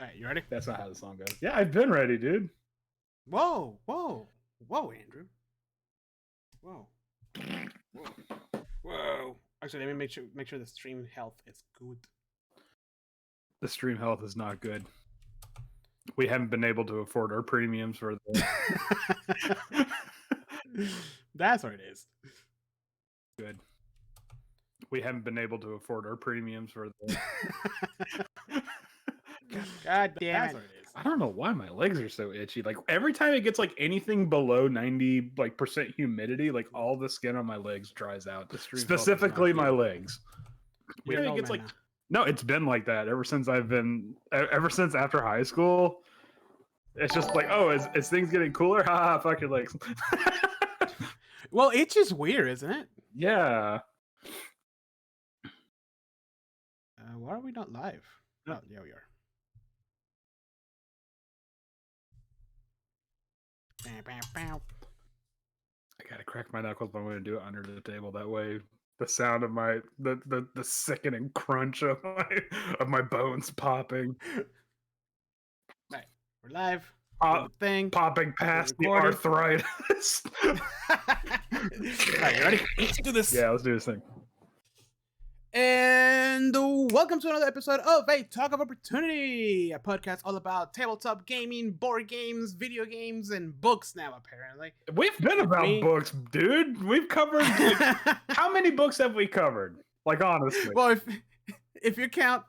All right, you ready? That's not how the song goes. Yeah, I've been ready, dude. Whoa, Andrew. Whoa. Actually, let me make sure the stream health is good. The stream health is not good. We haven't been able to afford our premiums for the. That's what it is. Good. We haven't been able to afford our premiums for the. God damn That's it. what it is. I don't know why my legs are so itchy. Like every time it gets like anything below 90 % humidity, like all the skin on my legs dries out. Specifically my legs. You're an old man now. No, it's been like that ever since after high school. It's just like, oh, is things getting cooler? Ha, fuck your legs. Well, it's just weird, isn't it? Yeah. Why are we not live? Oh, yeah, we are. I gotta crack my knuckles, but I'm gonna do it under the table. That way, the sound of the sickening crunch of my bones popping. Right, we're live. Popping past the arthritis. Alright, you ready? Let's do this. Yeah, let's do this thing. And welcome to another episode of A Talk of Opportunity, a podcast all about tabletop gaming, board games, video games, and books now, apparently. We've been about books, dude. We've covered, how many books have we covered? Like, honestly. Well, if you count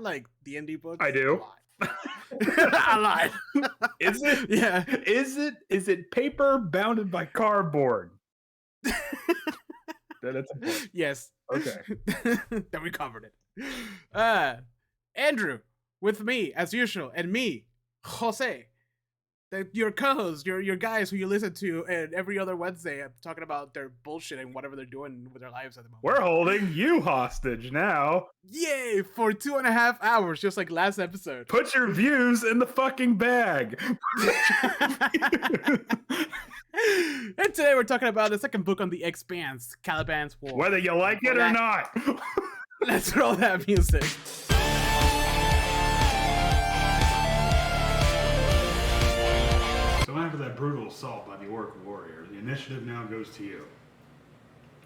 like D&D books, I do. A lot. Is it? Yeah. Is it paper bounded by cardboard? That's important. Yes. Okay. Then we covered it. Andrew, with me as usual, and me, Jose, your co-host, your guys who you listen to, and every other Wednesday talking about their bullshit and whatever they're doing with their lives at the moment. We're holding you hostage now. Yay! For 2.5 hours, just like last episode. Put your views in the fucking bag. And today we're talking about the second book on the Expanse, Caliban's War. Whether you like it or not. Let's roll that music. So after that brutal assault by the Orc warrior, the initiative now goes to you.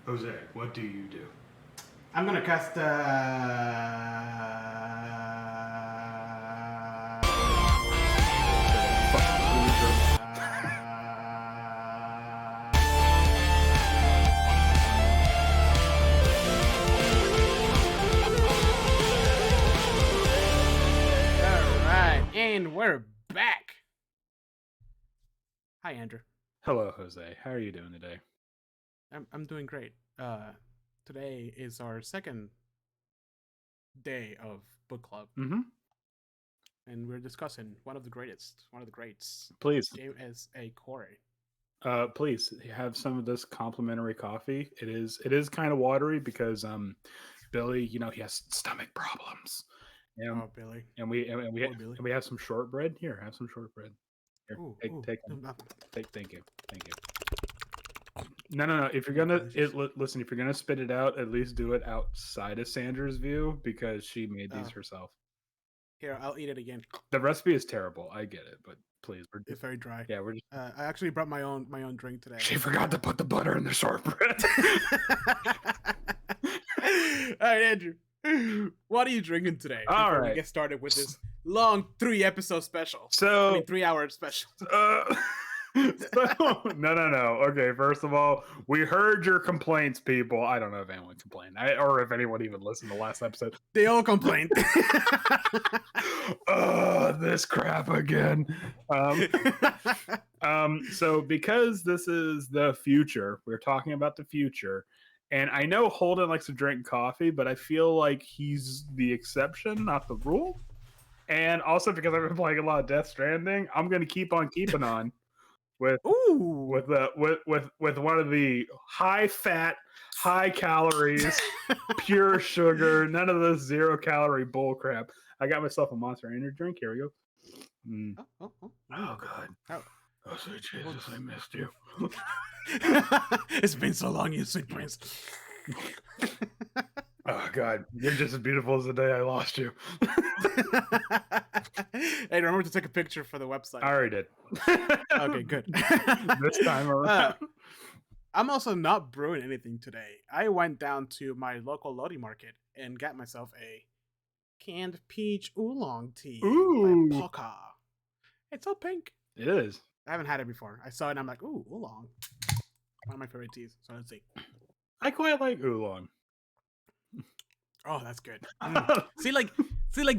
Jose, what do you do? I'm gonna cast Alright, and we're back. Hi, Andrew. Hello, Jose. How are you doing today? I'm doing great. Today is our second day of book club. Mm-hmm. And we're discussing one of the greats. Please. Game as a quarry. Please have some of this complimentary coffee. It is kind of watery because Billy, he has stomach problems. Oh, Billy. And we have some shortbread. Here, have some shortbread. Here, take them. Thank you. No. If you're gonna listen, if you're gonna spit it out, at least do it outside of Sandra's view because she made these herself. Here, I'll eat it again. The recipe is terrible. I get it, but please, it's very dry. Yeah, we're just. I actually brought my own drink today. She forgot to put the butter in the shortbread. All right, Andrew. What are you drinking today? All right. We get started with this long 3-episode special. So 3-hour special. No. Okay, first of all, we heard your complaints, people. I don't know if anyone complained, or if anyone even listened to the last episode. They all complained. This crap again. So because this is the future, we're talking about the future. And I know Holden likes to drink coffee, but I feel like he's the exception, not the rule. And also because I've been playing a lot of Death Stranding, I'm going to keep on keeping on with one of the high fat, high calories, pure sugar, none of this 0 calorie bull crap. I got myself a Monster Energy drink. Here we go. Oh, God. Oh, sweet Jesus, I missed you. It's been so long, you sweet prince. Oh, God. You're just as beautiful as the day I lost you. Hey, remember to take a picture for the website. I already did. Okay, good. This time around. I'm also not brewing anything today. I went down to my local Lodi market and got myself a canned peach oolong tea Ooh. by Poca. It's all pink. It is. I haven't had it before. I saw it and I'm like, ooh, oolong. One of my favorite teas. So let's see. I quite like oolong. Oh, that's good. See, like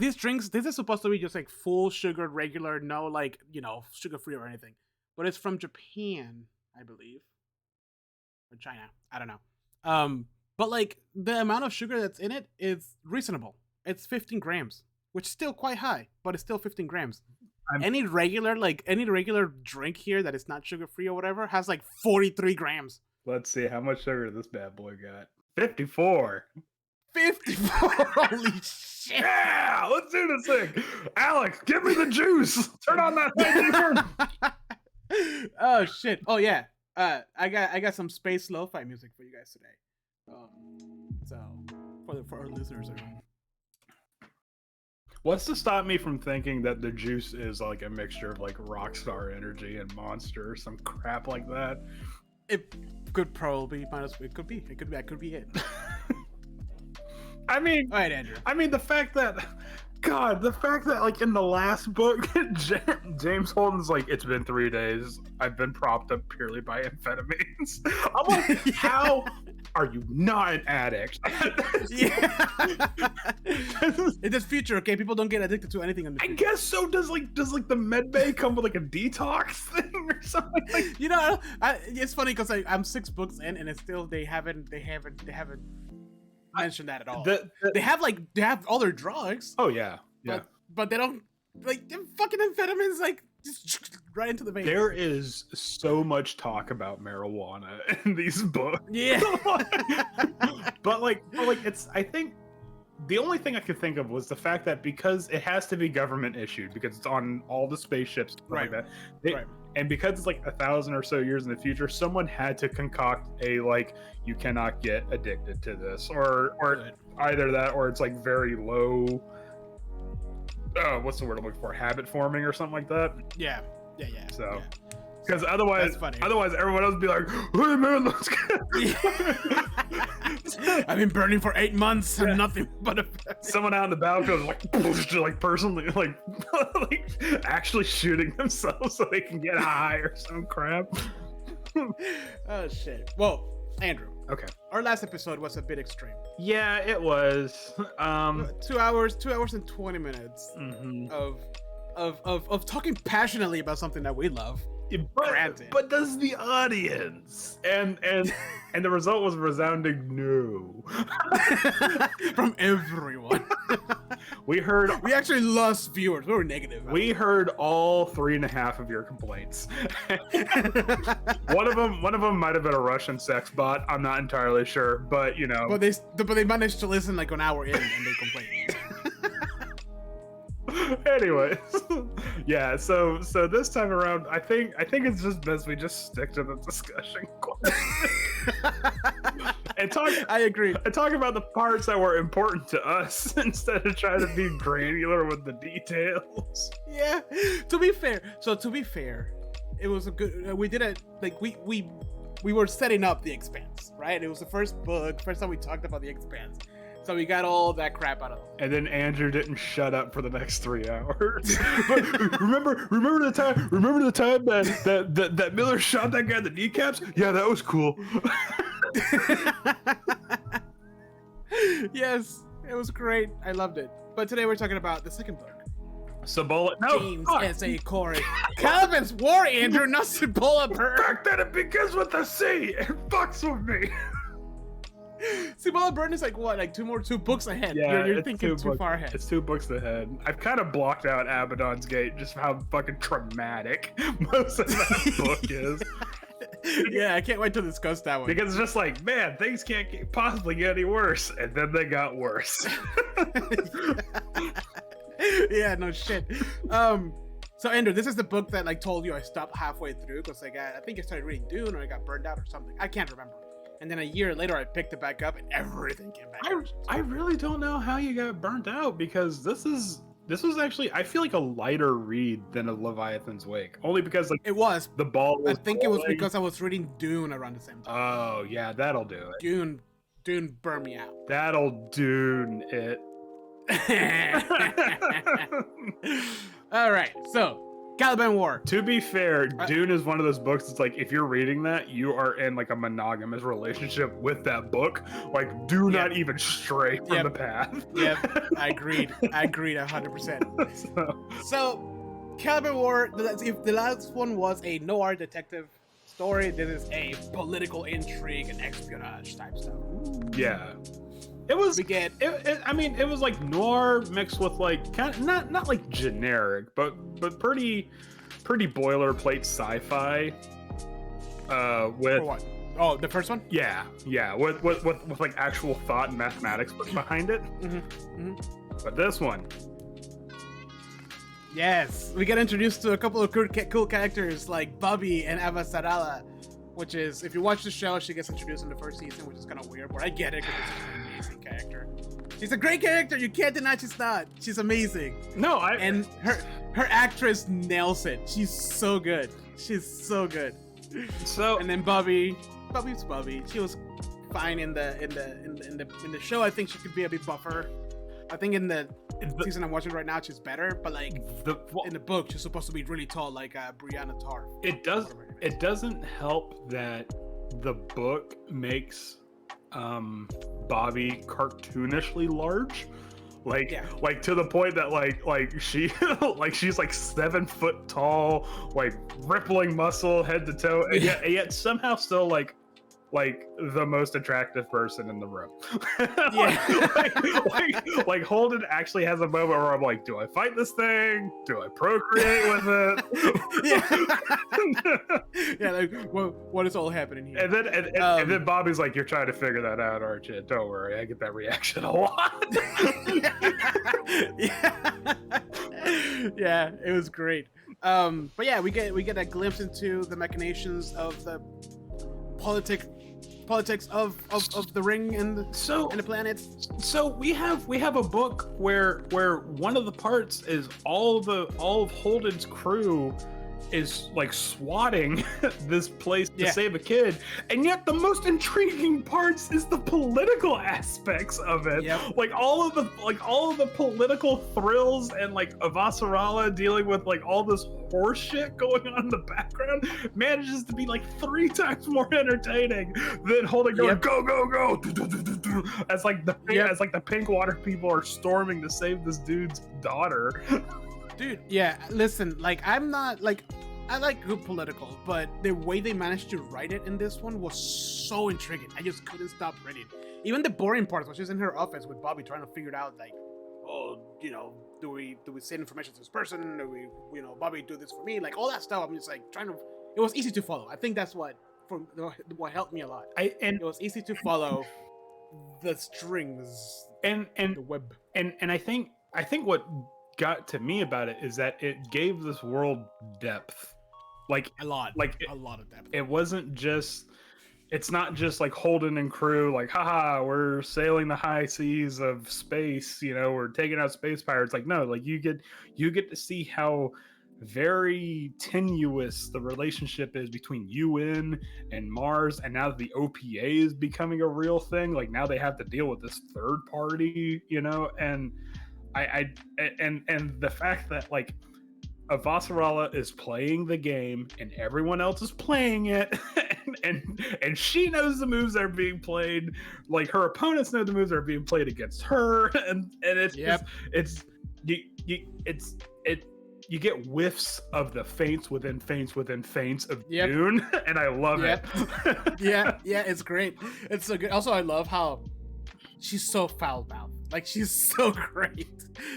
these drinks, this is supposed to be just like full sugar, regular, no like, sugar free or anything. But it's from Japan, I believe. Or China. I don't know. But like the amount of sugar that's in it is reasonable. It's 15 grams, which is still quite high, but it's still 15 grams. Any regular drink here that is not sugar free or whatever has like 43 grams. Let's see how much sugar this bad boy got. 54. 54. Holy shit. Yeah, let's do this thing. Alex, give me the juice. Turn on that thing. Oh shit. Oh yeah. I got some space lo-fi music for you guys today. So for our listeners at home. What's to stop me from thinking that the juice is like a mixture of like Rockstar Energy and Monster or some crap like that? It could probably it could be. That could be it. I mean, all right, Andrew. I mean the fact that like in the last book, James Holden's like, it's been 3 days. I've been propped up purely by amphetamines. I'm like, how are you not an addict? Yeah. In this future, okay, people don't get addicted to anything in the future. I guess so. Does the med bay come with like a detox thing or something? Like, it's funny because I'm 6 books in and it's still they haven't mentioned that at all. They have all their drugs. Oh yeah. But they don't like the fucking amphetamines like just right into the vein. There is so much talk about marijuana in these books. Yeah. but like it's, I think the only thing I could think of was the fact that because it has to be government issued because it's on all the spaceships, right? Like that. Right. And because it's like 1,000 or so years in the future, someone had to concoct a like, you cannot get addicted to this, or either that, or it's like very low. What's the word I'm looking for? Habit forming or something like that. Yeah. So, because otherwise everyone else would be like, "Hey man, let's go." I've been burning for 8 months and nothing but someone out in the battlefield like personally like actually shooting themselves so they can get high or some crap. Oh shit. Well, Andrew. Okay. Our last episode was a bit extreme. Yeah, it was. 2 hours and 20 minutes of talking passionately about something that we love. But does the audience? And the result was resounding no. From everyone. We actually lost viewers. We were negative. We heard all 3.5 of your complaints. One of them might have been a Russian sex bot. I'm not entirely sure, but But they managed to listen like an hour in and they complained. Anyways, yeah. So this time around, I think it's just best we just stick to the discussion and talk. I agree. And talk about the parts that were important to us instead of trying to be granular with the details. Yeah. To be fair, it was a good. We did it like we were setting up The Expanse, right? It was the first time we talked about The Expanse. So we got all that crap out of it. And then Andrew didn't shut up for the next 3 hours. But remember the time that Miller shot that guy in the kneecaps? Yeah, that was cool. Yes, it was great. I loved it. But today we're talking about the second book. Cibola. James S.A. Corey. Caliban's War, Andrew, not Cibola Burns. The fact that it begins with a C, it fucks with me. Cibola Burns is like what, like 2 books ahead. Yeah, you're thinking too far ahead. It's 2 books ahead. I've kind of blocked out Abaddon's Gate, just how fucking traumatic most of that book is. Yeah, I can't wait to discuss that one. Because it's just like, man, things can't possibly get any worse, and then they got worse. Yeah, no shit. So Andrew, this is the book that like told you I stopped halfway through because like I think I started reading Dune or I got burned out or something. I can't remember. And then a year later, I picked it back up, and everything came back. I really don't know how you got burnt out because this is this was actually, I feel like, a lighter read than a Leviathan's Wake, only because like It was. the ball was I think it was rolling. because I was reading Dune around the same time. Oh yeah, that'll do it. Dune burned me out. That'll Dune it. All right, so Caliban War. To be fair, Dune is one of those books. It's like if you're reading that, you are in like a monogamous relationship with that book. Like, do not even stray from the path. Yep, I agreed 100%. So, Caliban War. If the last one was a noir detective story, this is a political intrigue and espionage type stuff. Yeah. It was. We get. I mean, it was like noir mixed with like kind of not like generic, but pretty boilerplate sci-fi. With For what? Oh, the first one. Yeah, with like actual thought and mathematics behind it. But this one. Yes, we get introduced to a couple of cool characters like Bobbie and Avasarala, which is, if you watch the show, she gets introduced in the first season, which is kind of weird, but I get it because it's an amazing character. She's a great character. You can't deny she's not. She's amazing. No, and her actress nails it. She's so good. She's so good. So and then Bobbie's Bobbie. She was fine in the show. I think she could be a bit buffer. I think in the season I'm watching right now, she's better. But like in the book, she's supposed to be really tall, like Brianna Tarr. It doesn't help that the book makes Bobbie cartoonishly large. Like to the point that like she she's like 7 foot tall, like rippling muscle head to toe, and yet somehow still like the most attractive person in the room. like Holden actually has a moment where I'm like, do I fight this thing? Do I procreate with it? Like what is all happening here? And then Bobbie's like, you're trying to figure that out, aren't you? Don't worry, I get that reaction a lot. Yeah, it was great. But yeah, we get a glimpse into the machinations of the politics of the ring and the planets. So we have a book where one of the parts is all of Holden's crew is like swatting this place to save a kid, and yet the most intriguing parts is the political aspects of it. Like all of the political thrills, and like Avasarala dealing with like all this horse shit going on in the background manages to be like 3 times more entertaining than Holden going go as like the pink water people are storming to save this dude's daughter. Dude, yeah, listen, like I'm not like, I like good political, but the way they managed to write it in this one was so intriguing. I just couldn't stop reading. Even the boring parts, when she's in her office with Bobbie trying to figure it out, like, oh, you know, do we send information to this person? Do we, you know, Bobbie do this for me? Like all that stuff. I'm just like trying to. It was easy to follow. I think that's what helped me a lot. It was easy to follow the strings and the web. And I think what got to me about it is that it gave this world depth, like a lot of depth. It wasn't just, it's not just like Holden and crew like, haha, we're sailing the high seas of space, you know, we're taking out space pirates. Like, no, like you get to see how very tenuous the relationship is between UN and Mars, and now that the OPA is becoming a real thing, like now they have to deal with this third party, you know, and and the fact that like Avasarala is playing the game and everyone else is playing it, and she knows the moves that are being played, like her opponents know the moves that are being played against her, and it's you get whiffs of the feints within feints within feints of Dune, and I love it. yeah, it's great. It's so good. Also, I love how she's so foul-mouthed. Like, she's so great.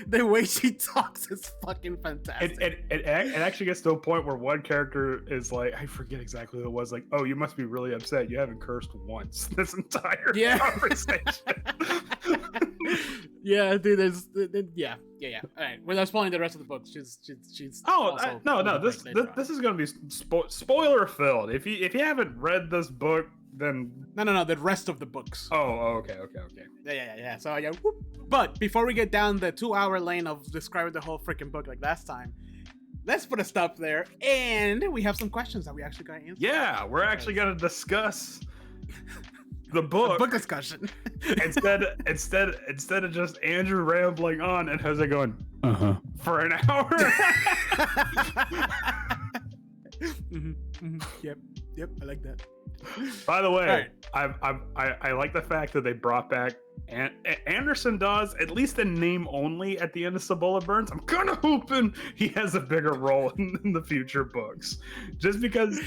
The way she talks is fucking fantastic. It actually gets to a point where one character is like, I forget exactly who it was, like, oh, you must be really upset. You haven't cursed once this entire conversation. Yeah, dude, there's... Yeah. All right, well, that's spoiling the rest of the book. She's no. This is going to be spoiler-filled. If you haven't read this book, No, the rest of the books. Okay. Yeah. So yeah. Whoop. But before we get down the 2-hour lane of describing the whole freaking book like last time, let's put a stop there, and we have some questions that we actually got to answer. Yeah, we're actually gonna discuss the book. A book discussion. instead of just Andrew rambling on and Jose going for an hour. Yep, I like that. By the way, right. I like the fact that they brought back Anderson Dawes, at least in name only, at the end of Cibola Burns. I'm kind of hoping he has a bigger role in the future books, just because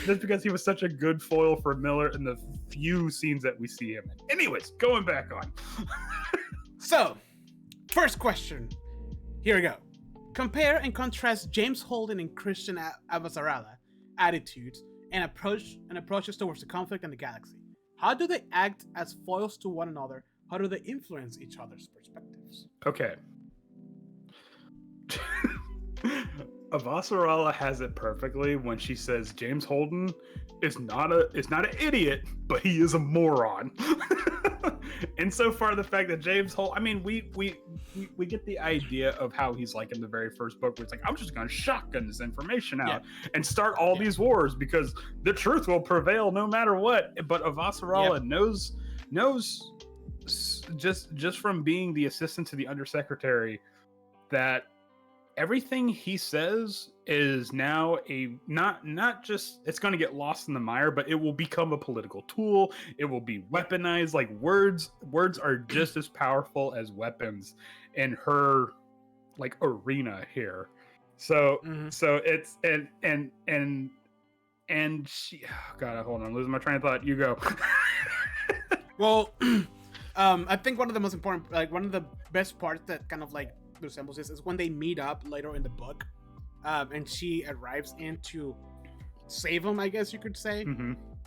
he was such a good foil for Miller in the few scenes that we see him in. Anyways, going back on. So, first question. Here we go. Compare and contrast James Holden and Christian Avasarala attitudes and approaches towards the conflict and the galaxy. How do they act as foils to one another? How do they influence each other's perspectives? Okay. Avasarala has it perfectly when she says James Holden is not an idiot, but he is a moron. Insofar the fact that James Holden, I mean, we get the idea of how he's like in the very first book, where it's like, I'm just gonna shotgun this information out and start all these wars because the truth will prevail no matter what. But Avasarala knows just from being the assistant to the undersecretary that everything he says is now not just, it's going to get lost in the mire, but it will become a political tool. It will be weaponized. Like words are just as powerful as weapons in her like arena here. So it's and she, oh God, hold on, I'm losing my train of thought. You go. Well, I think one of the most important, like one of the best parts that kind of like resembles this is when they meet up later in the book, and she arrives in to save him, I guess you could say.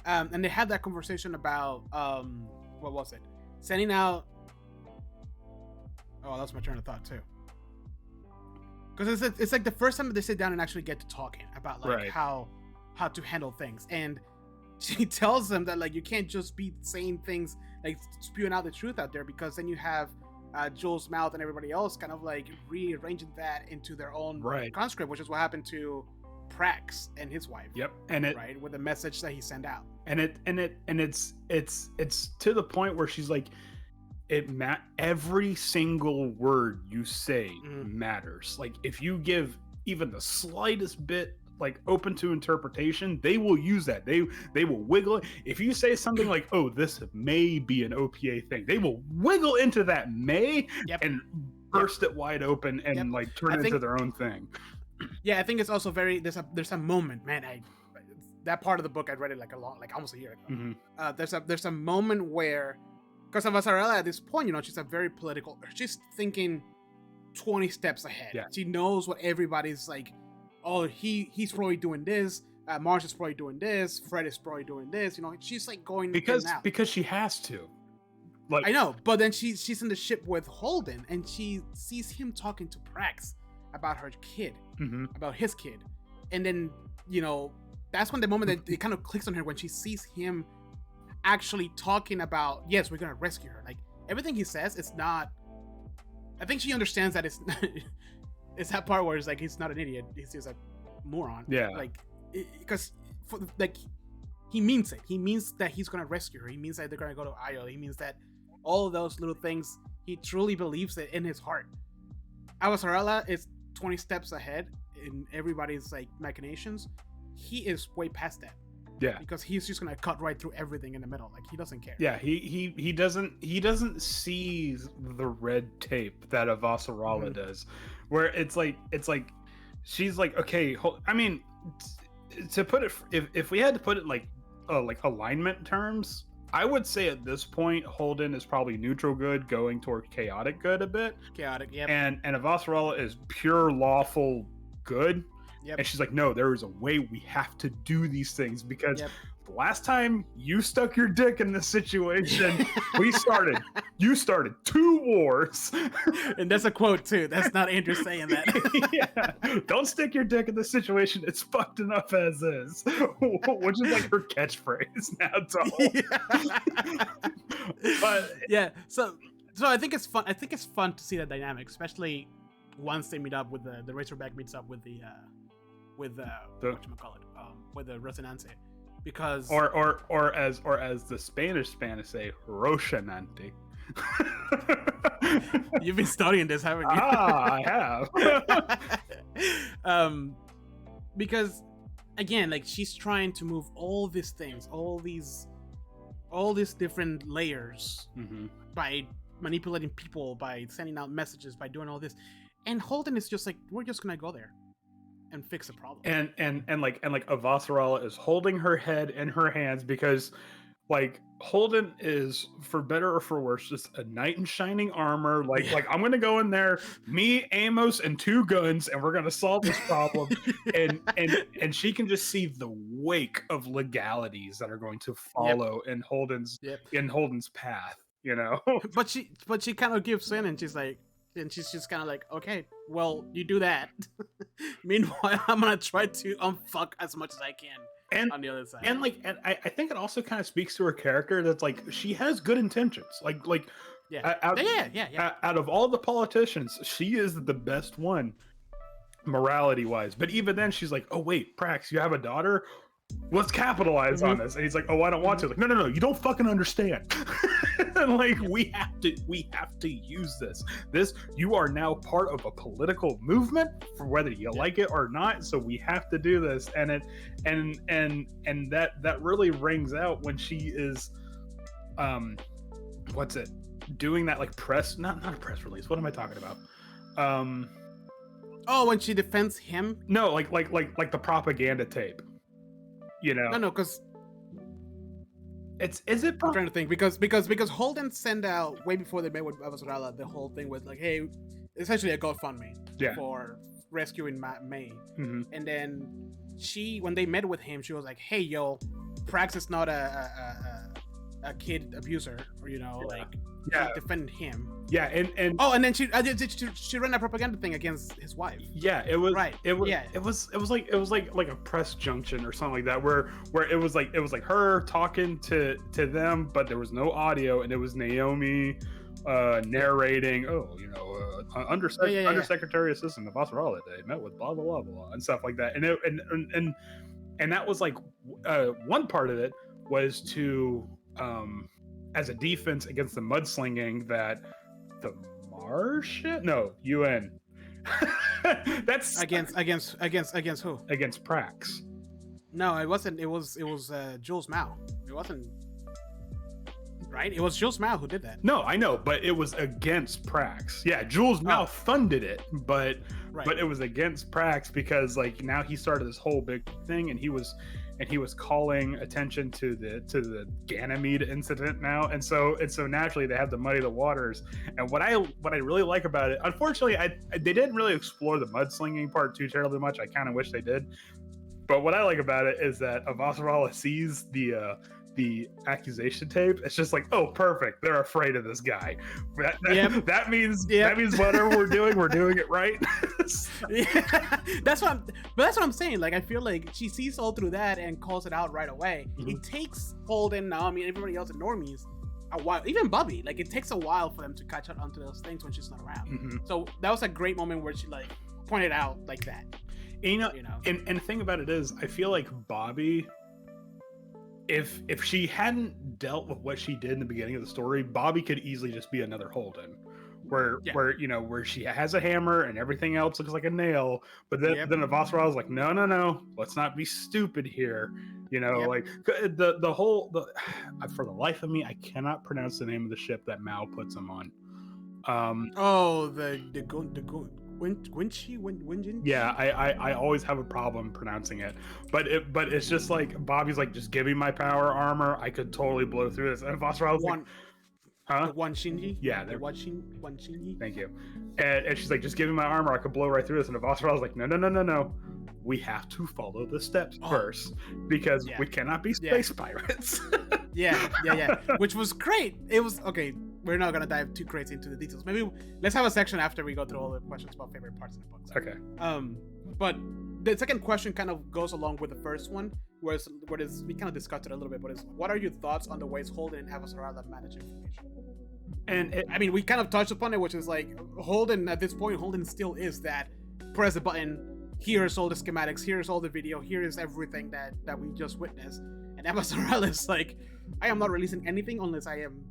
And they have that conversation about what was it? Sending out. Oh, that's my train of thought too. Because it's like the first time that they sit down and actually get to talking about like how to handle things, and she tells them that like you can't just be saying things like spewing out the truth out there, because then you have Joel's mouth and everybody else kind of like rearranging that into their own conscript, which is what happened to Prax and his wife. Yep. And it with the message that he sent out. And it's to the point where she's like, every single word you say matters. Like if you give even the slightest bit like open to interpretation, they will use that. They will wiggle it. If you say something like, oh, this may be an OPA thing, they will wiggle into that may and burst it wide open and like turn it into their own thing. Yeah, I think it's also very, there's a moment, man, that part of the book I read it like almost a year ago. There's a moment where, because Avasarala at this point, you know, she's a very political, she's thinking 20 steps ahead. Yeah. She knows what everybody's like, oh, he's probably doing this, Marsh is probably doing this, Fred is probably doing this, you know, she's like going because she has to. Like, I know, but then she's in the ship with Holden and she sees him talking to Prax about her kid, about his kid, and then, you know, that's when the moment that it kind of clicks on her, when she sees him actually talking about, yes, we're gonna rescue her. Like everything he says, it's not, I think she understands that it's it's that part where it's like he's not an idiot, he's just a moron. Yeah, like because like he means it. He means that he's gonna rescue her. He means that they're gonna go to Io. He means that all of those little things, he truly believes it in his heart. Avasarala is 20 steps ahead in everybody's like machinations. He is way past that. Yeah, because he's just gonna cut right through everything in the middle. Like he doesn't care. Yeah, he doesn't see the red tape that Avasarala does, where it's like she's like, okay, I mean, to put it, if we had to put it like alignment terms, I would say at this point Holden is probably neutral good going toward chaotic good a bit. Chaotic, yeah. And Avasarala is pure lawful good. Yep. And she's like, no, there is a way we have to do these things because the last time you stuck your dick in this situation, you started 2 wars. And that's a quote too. That's not Andrew saying that. Yeah. Don't stick your dick in this situation. It's fucked enough as is. Which is like her catchphrase now, But yeah, so I think it's fun. I think it's fun to see that dynamic, especially once they meet up with the Razorback meets up with the whatchamacallit, with the Rocinante, because or as the Spanish say, Rocinante. You've been studying this, haven't you? I have. Because again, like, she's trying to move all these things, all these different layers, by manipulating people, by sending out messages, by doing all this, and Holden is just like, we're just gonna go there and fix the problem. And like Avasarala is holding her head in her hands because, like, Holden is, for better or for worse, just a knight in shining armor. Like I'm gonna go in there, me, Amos, and 2 guns, and we're gonna solve this problem. and she can just see the wake of legalities that are going to follow in Holden's path. You know. But she kind of gives in, and she's like. And she's just kind of like, okay, well, you do that. Meanwhile, I'm gonna try to unfuck as much as I can on the other side. And I think it also kind of speaks to her character. That's like, she has good intentions. Out of all the politicians, she is the best one, morality wise. But even then, she's like, oh wait, Prax, you have a daughter. Let's capitalize on this. And he's like, oh, I don't want to. Like, no, you don't fucking understand. And like, we have to use this. You are now part of a political movement, for whether you like it or not. So we have to do this. And that really rings out when she is, doing that, like, press, not a press release. What am I talking about? When she defends him? No, like the propaganda tape. You know? No, because is it? I'm trying to think, because Holden sent out way before they met with Avasarala the whole thing with, like, hey, essentially a GoFundMe for rescuing May. And then when they met with him, she was like, hey, yo, Prax is not a kid abuser, or, you know, like, defend him. Yeah, and then she ran a propaganda thing against his wife. Yeah, it was right. It was like a press junction or something like that, where it was like her talking to them, but there was no audio, and it was Naomi narrating. Undersecretary Assistant of Avasarala, they met with blah blah blah blah and stuff like that, and that was like one part of it was to as a defense against the mudslinging that the UN. That's against who? Against Prax. No, it wasn't. It was Jules Mao. It wasn't. Right? It was Jules Mao who did that. No, I know, but it was against Prax. Yeah, Jules Mao funded it, but it was against Prax because, like, now he started this whole big thing, and he was calling attention to the Ganymede incident now, and so naturally they have to muddy the waters. And what I really like about it, unfortunately, they didn't really explore the mudslinging part too terribly much. I kind of wish they did, but what I like about it is that Avasarala sees the accusation tape. It's just like, oh, perfect, they're afraid of this guy. That means whatever we're doing it right. That's what I'm saying. Like, I feel like she sees all through that and calls it out right away. It takes Holden, Naomi, and everybody else in normies a while, even Bobbie, like, it takes a while for them to catch up onto those things when she's not around. So that was a great moment where she, like, pointed out like that. And, and the thing about it is, I feel like Bobbie, if she hadn't dealt with what she did in the beginning of the story, Bobbie could easily just be another Holden, where she has a hammer and everything else looks like a nail, but then Avasarala is like, no, let's not be stupid here. Like the whole for the life of me, I cannot pronounce the name of the ship that Mao puts him on. The Winjin? Yeah, I always have a problem pronouncing it, but it's just like Bobbie's like, just give me my power armor, I could totally blow through this. And Avasarala's like, huh? The one Shinji? Yeah, the one Shinji. Thank you. And she's like, just give me my armor, I could blow right through this. And Avasarala's like, no. we have to follow the steps first because we cannot be space pirates. yeah. Which was great. It was okay. We're not gonna dive too crazy into the details. Maybe let's have a section after we go through all the questions about favorite parts in the books. Okay. But the second question kind of goes along with the first one, where we kind of discussed it a little bit. But what are your thoughts on the ways Holden and Avasarala manage information? And I mean, we kind of touched upon it, which is like Holden at this point. Holden still is that press a button. Here's all the schematics. Here's all the video. Here is everything that we just witnessed. And Avasarala is like, I am not releasing anything unless I am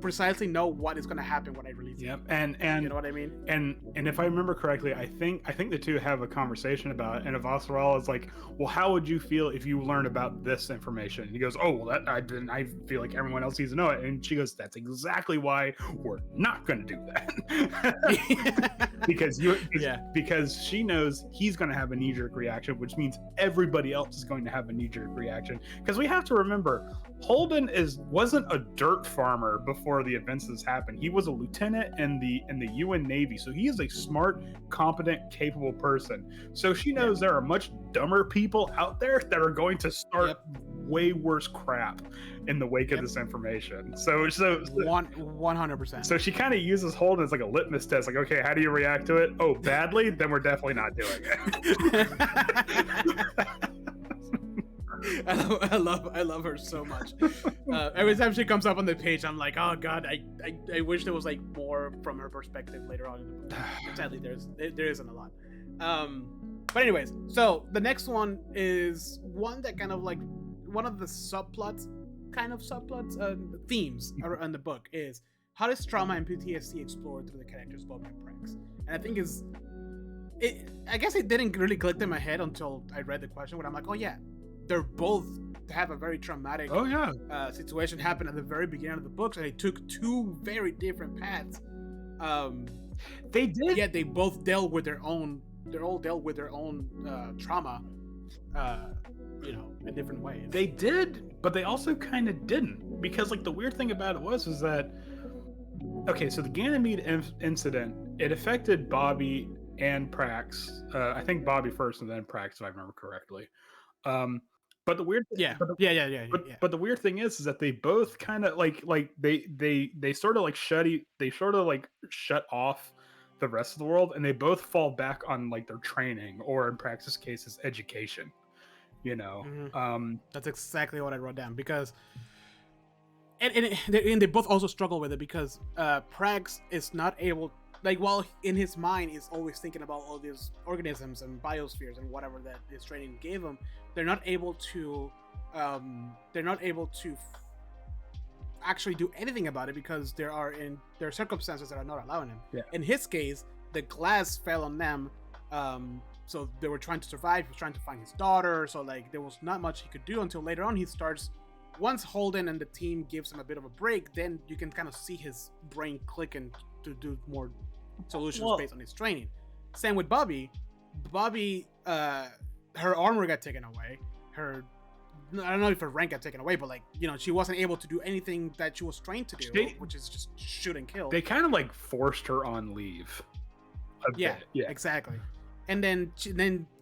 precisely know what is going to happen when I release it. And you know what I mean. And if I remember correctly, I think the two have a conversation about it. And Avasarala is like, well, how would you feel if you learned about this information? And he goes, oh, well, I feel like everyone else needs to know it. And she goes, that's exactly why we're not going to do that. because she knows he's going to have a knee-jerk reaction, which means everybody else is going to have a knee-jerk reaction. Because we have to remember, Holden wasn't a dirt farmer before the events this happened. He was a lieutenant in the UN Navy, so he is a smart, competent, capable person. So she knows there are much dumber people out there that are going to start way worse crap in the wake of this information. So 100%. So she kind of uses Holden as like a litmus test. Like, okay, how do you react to it? Oh, badly? Then we're definitely not doing it. I love her so much. Every time she comes up on the page, I'm like, oh god, I wish there was like more from her perspective later on in the book. Sadly, there isn't a lot. But anyways, so the next one is one that kind of like one of the themes in the book is how does trauma and PTSD explored through the characters Bobbie and Prax? And I think I guess it didn't really click in my head until I read the question, where I'm like, oh yeah, they're both have a very traumatic situation happen at the very beginning of the books, and they took two very different paths. They did. Yeah, they both dealt with their own. They all dealt with their own trauma, in different ways. They did, but they also kind of didn't, because like the weird thing about it was that so the Ganymede incident, it affected Bobbie and Prax. I think Bobbie first and then Prax, if I remember correctly. But the weird But the weird thing is that they both kind of like they sort of shut off the rest of the world, and they both fall back on like their training, or in Prax's case, is education. That's exactly what I wrote down, because and they both also struggle with it, because Prax is not able, like, while in his mind he's always thinking about all these organisms and biospheres and whatever that his training gave him, they're not able to actually do anything about it, because there are circumstances that are not allowing him. In his case, the glass fell on them, so they were trying to survive. He was trying to find his daughter, so like there was not much he could do until later on. He starts, once Holden and the team gives him a bit of a break, then you can kind of see his brain clicking to do more solutions based on his training. Same with Bobbie. Her armor got taken away. I don't know if her rank got taken away, but like, she wasn't able to do anything that she was trained to do, which is just shoot and kill. They kind of like forced her on leave. Yeah, exactly. And then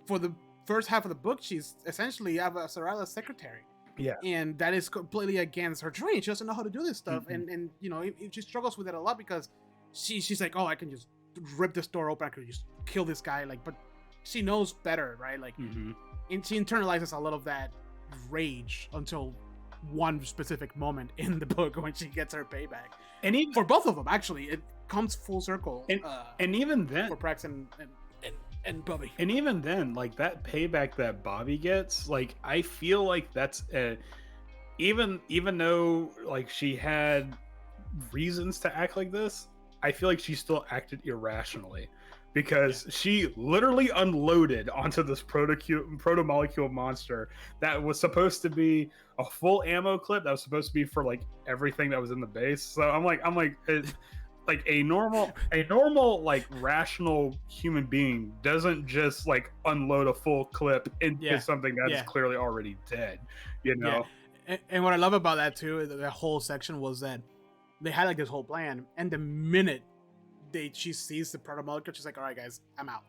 for the first half of the book, she's essentially Avasarala's secretary. Yeah. And that is completely against her training. She doesn't know how to do this stuff. Mm-hmm. And she struggles with it a lot, because she's like, oh, I can just rip this door open. I could just kill this guy. Like, but she knows better, right? Like, and she internalizes a lot of that rage until one specific moment in the book when she gets her payback. And even for both of them, actually, it comes full circle. And even then, for Prax and Bobbie. And even then, like, that payback that Bobbie gets, like, I feel like that's even though like she had reasons to act like this, I feel like she still acted irrationally, because she literally unloaded onto this proto-molecule monster that was supposed to be a full ammo clip that was supposed to be for like everything that was in the base. So I'm like like a normal like rational human being doesn't just like unload a full clip into something that is clearly already dead, And what I love about that too, the whole section, was that they had like this whole plan, and the minute she sees the proto-molecule, she's like, all right guys, I'm out.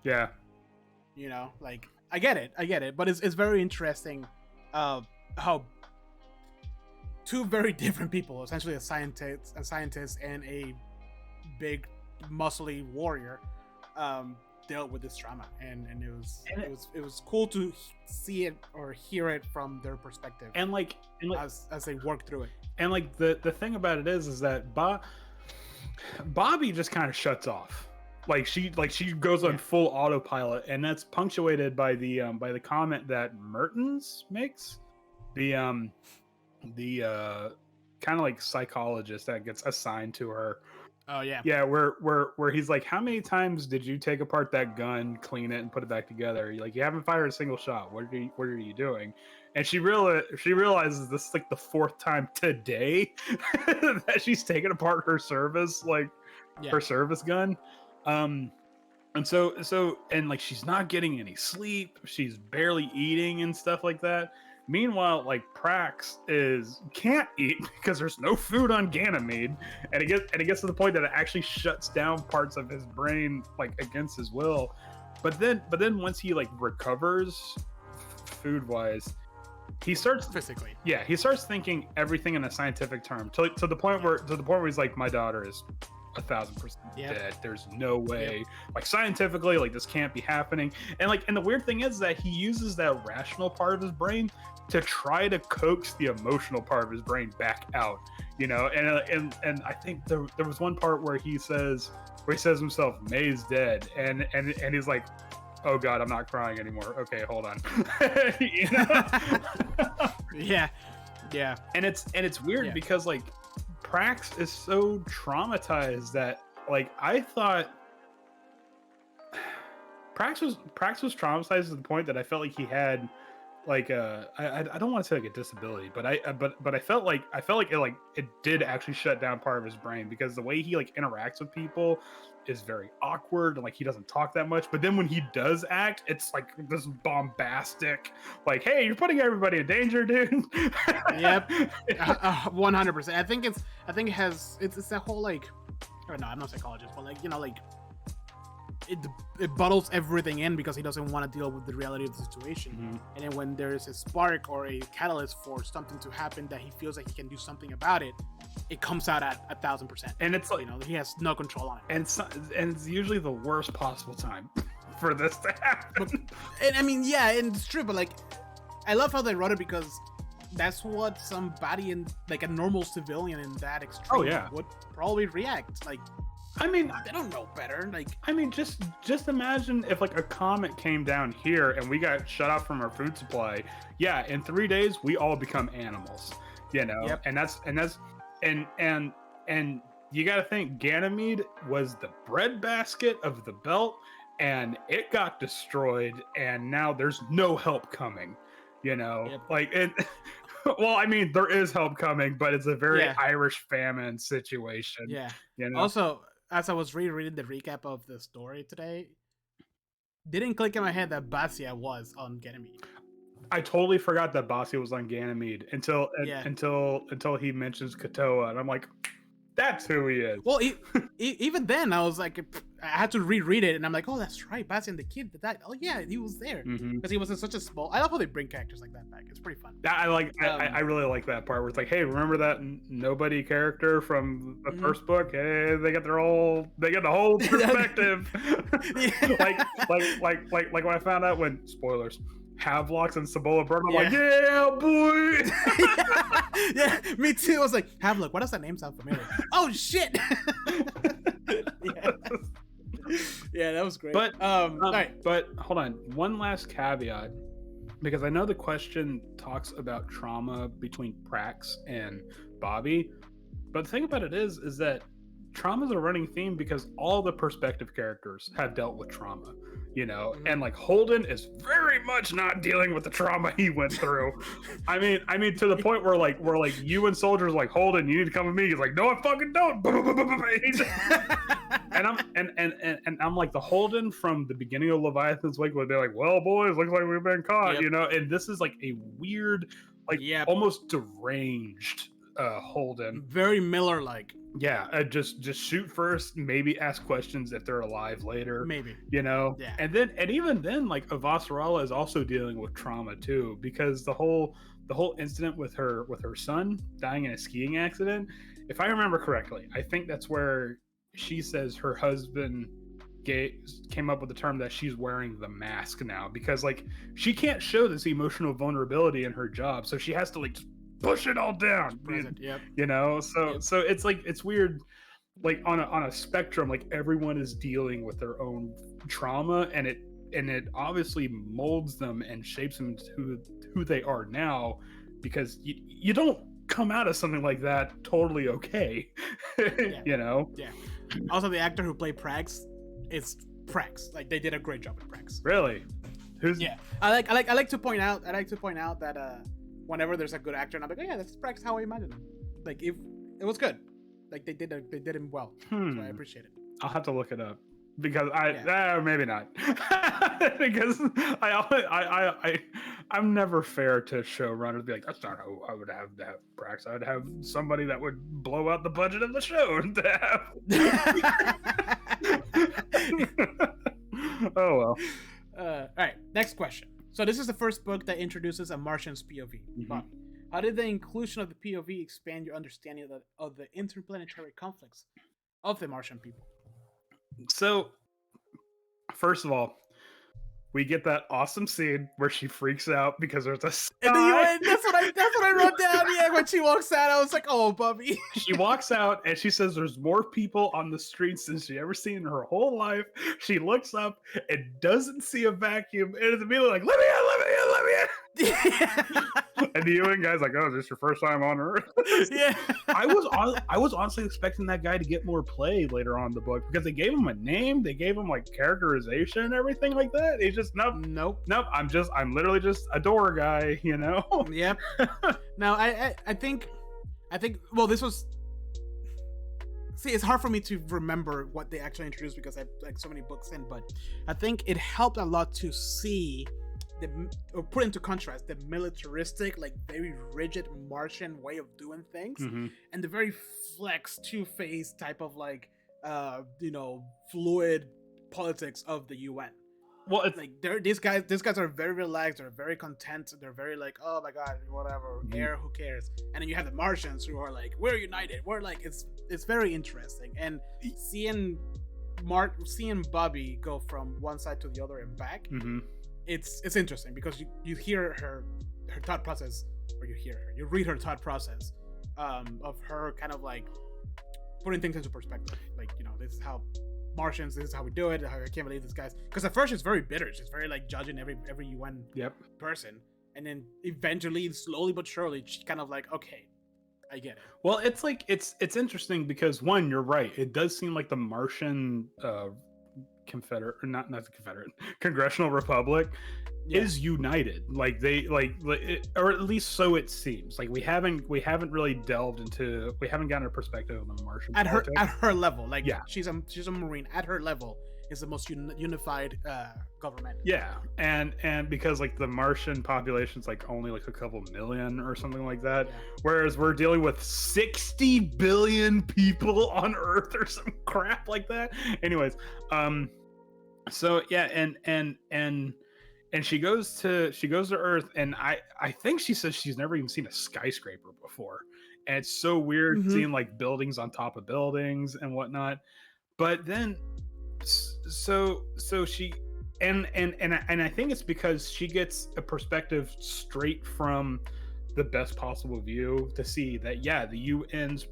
You know, like I get it, but it's very interesting how two very different people, essentially a scientist and a big muscly warrior, dealt with this trauma, and it was cool to see it or hear it from their perspective, and as they work through it. And like the thing about it is that Bobbie just kind of shuts off. Like she goes on full autopilot, and that's punctuated by the comment that Mertens makes, the kind of like psychologist that gets assigned to her. Oh yeah. Yeah, where he's like, how many times did you take apart that gun, clean it, and put it back together? You're like, you haven't fired a single shot. What are you doing? And she realizes this is like the fourth time today that she's taken apart her service her service gun. And so like she's not getting any sleep. She's barely eating and stuff like that. Meanwhile, like Prax can't eat because there's no food on Ganymede, and it gets to the point that it actually shuts down parts of his brain like against his will. But then once he like recovers food wise, he starts physically. Yeah, he starts thinking everything in a scientific term to the point where he's like, my daughter is 1,000% dead. There's no way, like scientifically, like this can't be happening. And the weird thing is that he uses that rational part of his brain to try to coax the emotional part of his brain back out, you know. And I think there was one part where he says himself, May's dead, and he's like, oh god, I'm not crying anymore. Okay, hold on. You know? yeah. And it's weird because like Prax is so traumatized that like I thought Prax was traumatized to the point that I felt like he had like I don't want to say like a disability, but I felt like it did actually shut down part of his brain, because the way he like interacts with people is very awkward, and like he doesn't talk that much, but then when he does act, it's like this bombastic, like, hey, you're putting everybody in danger, dude. Yep. 100%. I think it's that whole like, or no, I'm not a psychologist, but like, you know, like it bottles everything in because he doesn't want to deal with the reality of the situation. And then when there's a spark or a catalyst for something to happen that he feels like he can do something about it, it comes out at 1,000%. And it's like, you know, he has no control on it. And it's usually the worst possible time for this to happen. And I mean, yeah, and it's true, but like, I love how they wrote it, because that's what somebody in like a normal civilian in that extreme would probably react like. I mean, they don't know better. Like, I mean, just imagine if like a comet came down here and we got shut off from our food supply. Yeah, in 3 days we all become animals, you know. Yep. And you got to think Ganymede was the breadbasket of the belt, and it got destroyed, and now there's no help coming, you know. Yep. Like it. Well, I mean, there is help coming, but it's a very Irish famine situation. Yeah. You know? Also, as I was rereading the recap of the story today, didn't click in my head that Basia was on Ganymede. I totally forgot that Basia was on Ganymede until he mentions Katoa, and I'm like, that's who he is. Well, even then, I was like, I had to reread it, and I'm like, oh, that's right, Basia and the kid that died. Oh yeah, he was there because he was in such a small. I love how they bring characters like that back. It's pretty fun. I really like that part where it's like, hey, remember that nobody character from the first book? Hey, they got the whole perspective. like when I found out when spoilers. Havelocks and Cibola Burns. I'm like, yeah, boy. Yeah, me too. I was like, Havelock, why does that name sound familiar? Oh shit. Yeah, that was great. But all right. But hold on, one last caveat, because I know the question talks about trauma between Prax and Bobbie, but the thing about it is that trauma is a running theme because all the perspective characters have dealt with trauma, you know, and like Holden is very much not dealing with the trauma he went through. I mean to the point where you and soldiers like, Holden, you need to come with me. He's like, no, I fucking don't. And I'm like, the Holden from the beginning of Leviathan's Wake would be like, well, boys, looks like we've been caught, you know. And this is like a weird, like almost deranged Holden, very Miller like. Yeah, just shoot first, maybe ask questions if they're alive later, Maybe. you know. Yeah. And even then, like Avasarala is also dealing with trauma too, because the whole incident with her son dying in a skiing accident, if I remember correctly, I think that's where she says her husband came up with the term that she's wearing the mask now, because like she can't show this emotional vulnerability in her job, so she has to like push it all down. Present. Yep. You know, so Yep. so it's like it's weird, like on a spectrum, like everyone is dealing with their own trauma, and it obviously molds them and shapes them to who they are now, because you don't come out of something like that totally okay. Yeah. You know. Yeah. Also, the actor who played Prax is Prax. Like they did a great job with Prax. Really? Who's Yeah. I like to point out that whenever there's a good actor, and I'm like, oh yeah, that's Prax how I imagine him. Like if it was good. Like they did him well. So I appreciate it. I'll have to look it up, because maybe not. Because I'm never fair to showrunners. Be like, that's not who I would have to have Prax. I'd have somebody that would blow out the budget of the show to have. Oh well. All right, next question. So this is the first book that introduces a Martian's POV. Bobbie, how did the inclusion of the POV expand your understanding of the interplanetary conflicts of the Martian people? So, first of all, we get that awesome scene where she freaks out because there's a sky. And that's what I wrote down. Yeah, when she walks out, I was like, "Oh, Bobbie." She walks out and she says there's more people on the streets than she ever seen in her whole life. She looks up and doesn't see a vacuum, and it's immediately like, "Let me in, let me in, let me in." And the UN guy's like, "Oh, is this your first time on Earth?" Yeah. I was honestly expecting that guy to get more play later on in the book, because they gave him a name, they gave him like characterization and everything like that. He's just nope. I'm literally just a door guy, you know. Yep. Now I think well, this was. See, it's hard for me to remember what they actually introduced because I have like so many books in, but I think it helped a lot to see or put into contrast the militaristic, like very rigid Martian way of doing things, and the very flex, two-faced type of like fluid politics of the UN. Well, it's like these guys are very relaxed, they're very content, they're very like, oh my god, whatever, air, who cares? And then you have the Martians who are like, we're united, we're like, it's very interesting. And seeing Bobbie go from one side to the other and back, it's interesting because you hear her thought process, or you read her thought process of her kind of like putting things into perspective, like, this is how Martians, this is how we do it. I can't believe this guy's, because at first she's very bitter. She's very like judging every UN person, and then eventually, slowly but surely, she's kind of like, okay, I get it. Well, it's like it's interesting because, one, you're right. It does seem like the Martian Confederate, or not the Confederate, Congressional Republic is united. Like they or at least so it seems. Like we haven't really delved into, we haven't gotten a perspective on the Martian at politics. her level. Like she's a Marine. At her level is the most unified government. Yeah, and because like the Martian population's like only like a couple million or something like that, whereas we're dealing with 60 billion people on Earth or some crap like that. Anyways, so yeah, and she goes to Earth, and I think she says she's never even seen a skyscraper before, and it's so weird seeing like buildings on top of buildings and whatnot. But then so she and I think it's because she gets a perspective straight from the best possible view to see that the UN's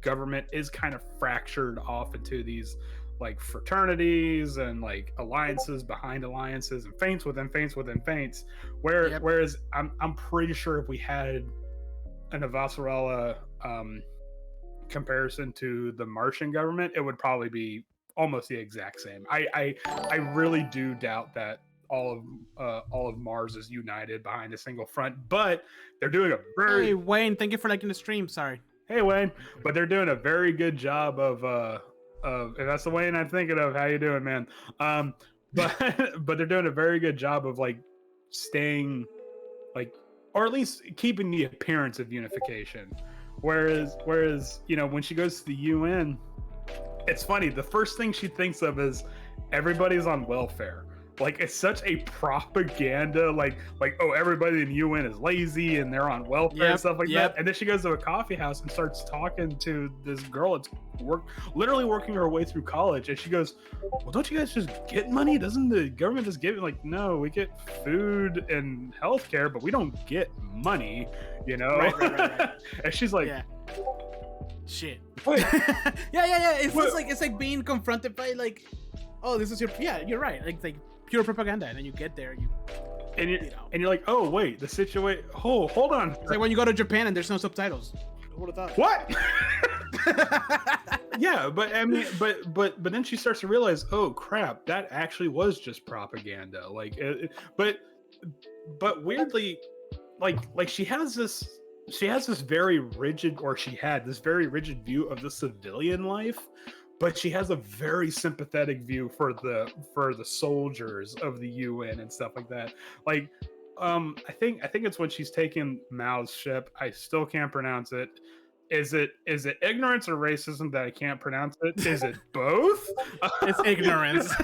government is kind of fractured off into these like fraternities and like alliances behind alliances and feints within feints within feints, whereas I'm pretty sure if we had an Avasarala comparison to the Martian government, it would probably be almost the exact same. I really do doubt that all of Mars is united behind a single front, but they're doing a very... Hey Wayne, thank you for liking the stream. Sorry. Hey Wayne, but they're doing a very good job of if that's the Wayne I'm thinking of. How you doing, man? But they're doing a very good job of like staying like, or at least keeping the appearance of unification. Whereas, you know, when she goes to the UN, it's funny. The first thing she thinks of is everybody's on welfare. Like, it's such a propaganda, like oh, everybody in the UN is lazy and they're on welfare and stuff like that. And then she goes to a coffee house and starts talking to this girl that's literally working her way through college, and she goes, well, don't you guys just get money? Doesn't the government just give it? Like, no, we get food and healthcare, but we don't get money, you know? Right. And she's like, shit. yeah. It's like being confronted by like, oh, this is you're right. Like pure propaganda, and then you get there, and you're like, oh wait, the situation. Oh, hold on. It's like when you go to Japan and there's no subtitles. Who would have thought? What? Yeah, but I mean, but then she starts to realize, oh crap, that actually was just propaganda. Like, but weirdly, like she had this very rigid view of the civilian life, but she has a very sympathetic view for the soldiers of the UN and stuff like that. Like, I think it's when she's taking Mao's ship. I still can't pronounce it. Is it ignorance or racism that I can't pronounce it? Is it both? It's ignorance.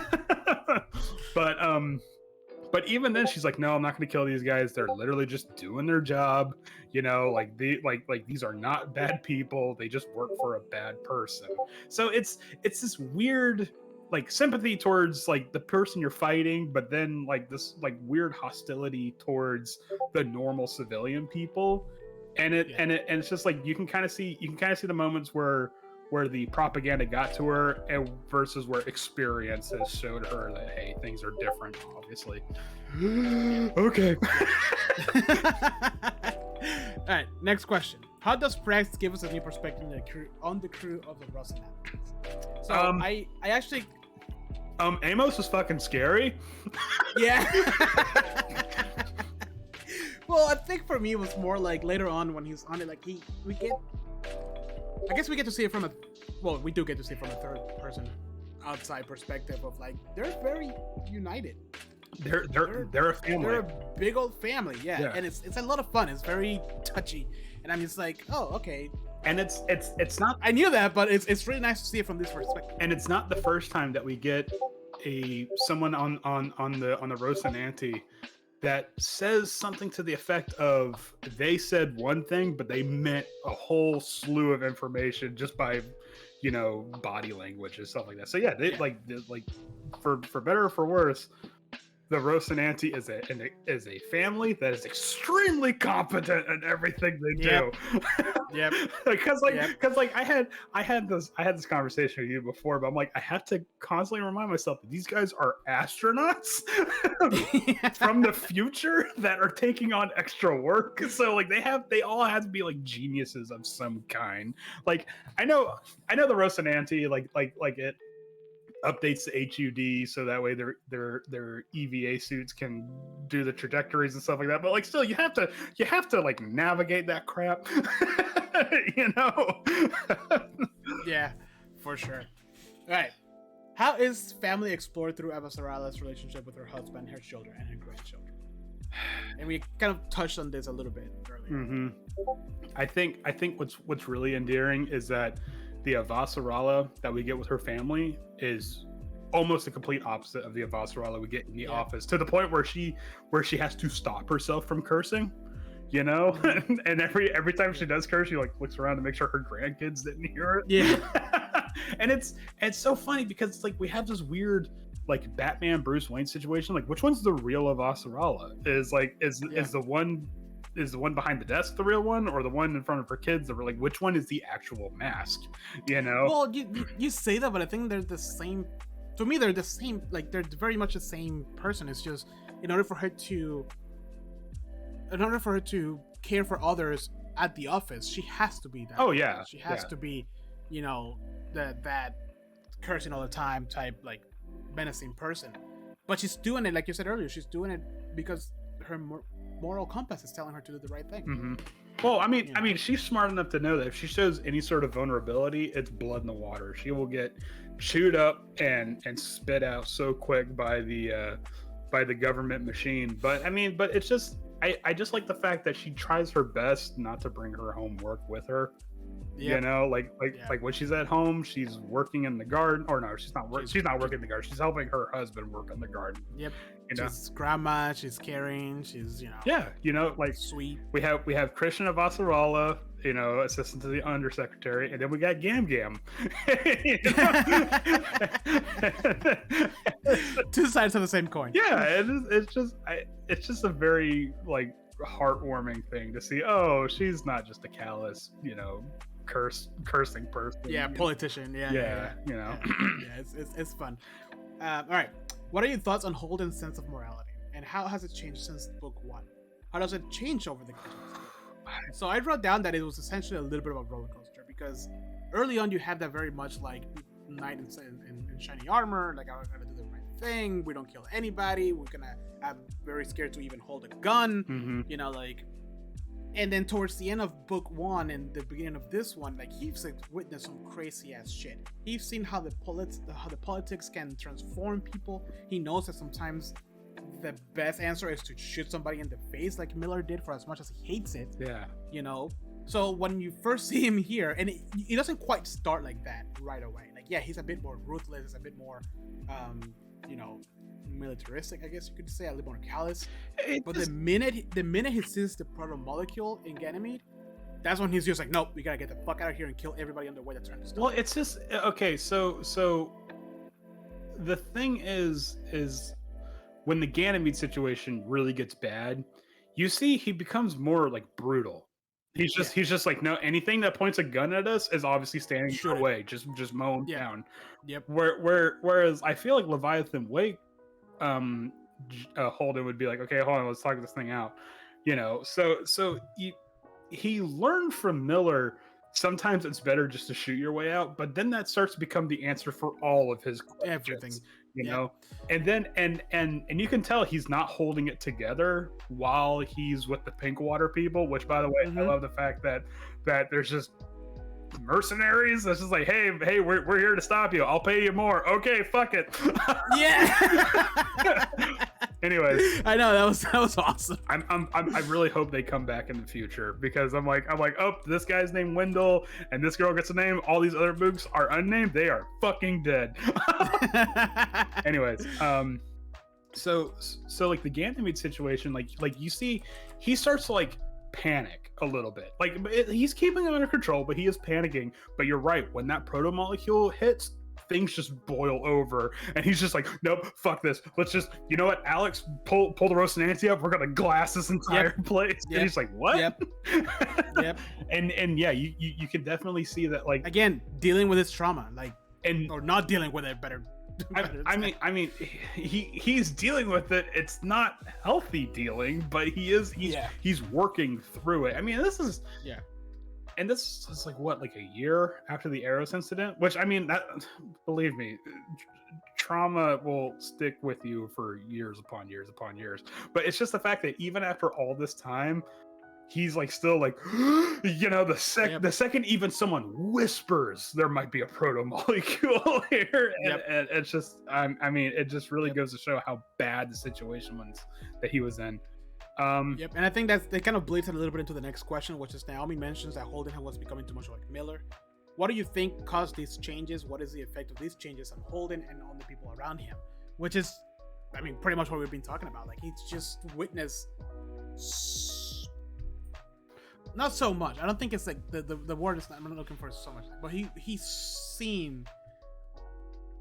But even then, she's like, no, I'm not going to kill these guys. They're literally just doing their job. You know, like these are not bad people. They just work for a bad person. So it's this weird like sympathy towards like the person you're fighting, but then like this like weird hostility towards the normal civilian people. And it's just like you can kind of see the moments where the propaganda got to her and versus where experiences showed her that, hey, things are different, obviously. Okay. All right, next question. How does Prax give us a new perspective on the crew of the Russian Admirals? So I actually Amos is fucking scary. Yeah. Well, I think for me it was more like later on when he's on it, like we get to see it from we do get to see it from a third person outside perspective of like they're very united. They're a family. They're a big old family, yeah. And it's a lot of fun. It's very touchy, and I'm just like, oh, okay. And it's not. I knew that, but it's really nice to see it from this perspective. And it's not the first time that we get someone on the Rocinante that says something to the effect of they said one thing, but they meant a whole slew of information just by, you know, body language and stuff like that. So yeah, like for better or for worse, the Rocinante is a family that is extremely competent at everything they do. Yep. Because I had this conversation with you before, but I'm like, I have to constantly remind myself that these guys are astronauts from the future that are taking on extra work. So like they all have to be like geniuses of some kind. Like I know the Rocinante like it updates the HUD so that way their EVA suits can do the trajectories and stuff like that. But like still you have to like navigate that crap. You know? Yeah, for sure. All right. How is family explored through Eva Sarala's relationship with her husband, her children, and her grandchildren? And we kind of touched on this a little bit earlier. Mm-hmm. I think what's really endearing is that the Avasarala that we get with her family is almost the complete opposite of the Avasarala we get in the office, to the point where she has to stop herself from cursing, you know. Mm-hmm. And every time she does curse, she like looks around to make sure her grandkids didn't hear it. Yeah. And it's so funny because it's like we have this weird like Batman Bruce Wayne situation. Like, which one's the real Avasarala? Is the one behind the desk the real one, or the one in front of her kids that were like, which one is the actual mask, you know? Well, you say that, but I think they're the same. To me, they're the same. Like, they're very much the same person. It's just in order for her to care for others at the office, she has to be that. Oh yeah, she has to be, you know, that cursing all the time type, like menacing person. But she's doing it, like you said earlier, she's doing it because her moral compass is telling her to do the right thing. Mm-hmm. Well, I mean, she's smart enough to know that if she shows any sort of vulnerability, it's blood in the water. She will get chewed up and spit out so quick by the government machine. But it's just, I just like the fact that she tries her best not to bring her homework with her. You know, like when she's at home, she's working in the garden, or no, she's not working in the garden. She's helping her husband work in the garden. Yep. You know? She's grandma, she's caring, she's, you know. Yeah, you know, like sweet. We have Krishna Vasarala, you know, assistant to the undersecretary, and then we got Gam Gam. Two sides of the same coin. Yeah, it's just a very like heartwarming thing to see. Oh, she's not just a callous, you know, cursing person. Yeah, politician. Yeah. You know. Yeah, it's fun. All right, what are your thoughts on Holden's sense of morality, and how has it changed since book 1? How does it change over the course? So I wrote down that it was essentially a little bit of a roller coaster, because early on you have that very much like knight in shiny armor, like, I'm gonna do the right thing, we don't kill anybody, we're gonna I'm very scared to even hold a gun, you know, like. And then towards the end of book 1 and the beginning of this one, like, he's like witnessed some crazy ass shit. He's seen how the politics can transform people. He knows that sometimes the best answer is to shoot somebody in the face, like Miller did, for as much as he hates it. Yeah. You know? So when you first see him here, and it doesn't quite start like that right away. Like, yeah, he's a bit more ruthless, a bit more, you know, militaristic, I guess you could say, a little more callous. But the minute he sees the proto-molecule in Ganymede, that's when he's just like, nope, we gotta get the fuck out of here and kill everybody on the way that's trying to stop. Well, it's just, okay, so the thing is when the Ganymede situation really gets bad, you see he becomes more like brutal. He's just like, no, anything that points a gun at us is obviously standing away, just mow him down. Yep. Whereas I feel like Leviathan Wake, Holden would be like, okay, hold on, let's talk this thing out. You know, so he learned from Miller. Sometimes it's better just to shoot your way out, but then that starts to become the answer for all of his questions, everything. You know, and then and you can tell he's not holding it together while he's with the Pinkwater people. Which, by the way, I love the fact that there's just mercenaries that's just like, hey, we're here to stop you. I'll pay you more. Okay, fuck it. Yeah. Anyways, I know that was awesome. I really hope they come back in the future, because I'm like, oh, this guy's named Wendell and this girl gets a name. All these other mooks are unnamed. They are fucking dead. Anyways, so like the Ganymede situation, like you see, he starts to like panic a little bit. Like, he's keeping it under control, but he is panicking. But you're right, when that proto-molecule hits, things just boil over, and he's just like, nope, fuck this, let's just, you know what, Alex, pull the roast Nancy up, we're gonna glass this entire place. And he's like, what? Yep. And yeah, you can definitely see that, like, again, dealing with his trauma, like, and or not dealing with it, better. I mean he's dealing with it. It's not healthy dealing, but he's working through it. I mean, this is and this is like, what, like a year after the Eros incident, which, I mean, that, believe me, trauma will stick with you for years upon years upon years. But it's just the fact that even after all this time, he's like still like, you know, the second even someone whispers there might be a proto-molecule here, and it's just, I mean, it just really goes to show how bad the situation was that he was in. And I think that kind of bleeds a little bit into the next question, which is, Naomi mentions that Holden was becoming too much like Miller. What do you think caused these changes? What is the effect of these changes on Holden and on the people around him? Which is, I mean, pretty much what we've been talking about. Like, he's just witnessed not so much. I don't think it's like the word is not, I'm not looking for so much, but he's seen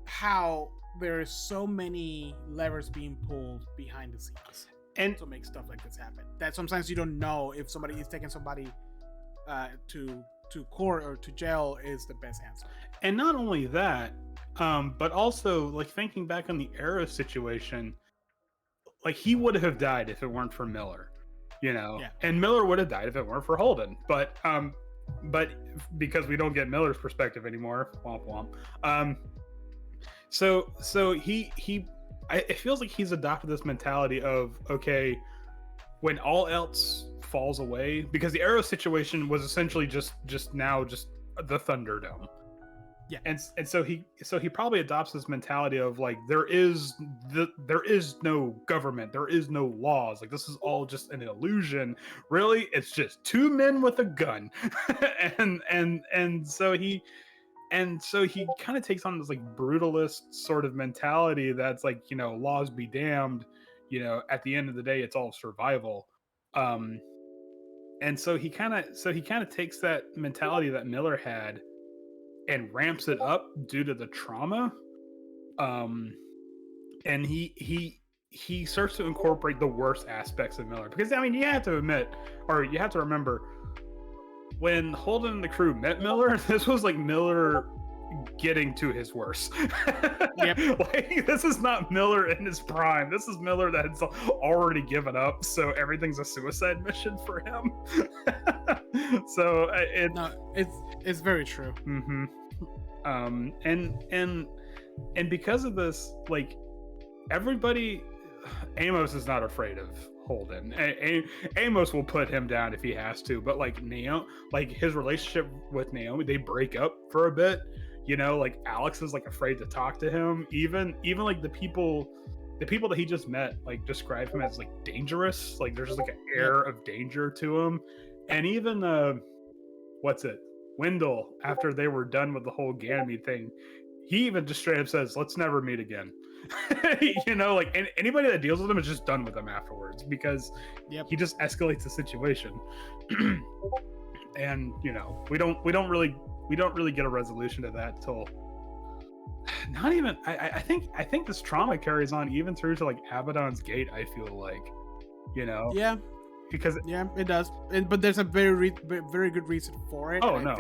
how there is so many levers being pulled behind the scenes and to make stuff like this happen, that sometimes you don't know if somebody is taking somebody to court or to jail is the best answer. And not only that, but also, like, thinking back on the Eros situation, like, he would have died if it weren't for Miller, you know, and Miller would have died if it weren't for Holden. But because we don't get Miller's perspective anymore, womp womp. So it feels like he's adopted this mentality of, okay, when all else falls away, because the Arrow situation was essentially just the Thunderdome. Yeah. And so he probably adopts this mentality of like there is no government, there is no laws, like this is all just an illusion. Really, it's just two men with a gun. and so he kind of takes on this like brutalist sort of mentality that's like, you know, laws be damned, you know, at the end of the day it's all survival. And so he kind of takes that mentality that Miller had and ramps it up due to the trauma. And he starts to incorporate the worst aspects of Miller, because I mean, you have to admit, or you have to remember, when Holden and the crew met Miller, this was like Miller getting to his worst. Yep. Like, this is not Miller in his prime. This is Miller that's already given up, so everything's a suicide mission for him. So it's very true. Mm-hmm. And because of this, like, everybody, Amos is not afraid of Holden. Amos will put him down if he has to, but like his relationship with Naomi, they break up for a bit. You know, like Alex is like afraid to talk to him. Even like the people that he just met, like, describe him as like dangerous. Like, there's just like an air of danger to him. And even Wendell, after they were done with the whole Ganymede thing, he even just straight up says, "Let's never meet again." You know, like, anybody that deals with him is just done with him afterwards, because he just escalates the situation. And you know, we don't really get a resolution to that till not even. I think this trauma carries on even through to like Abaddon's Gate. I feel like, you know, because it does, but there's a very good reason for it. Oh, no. I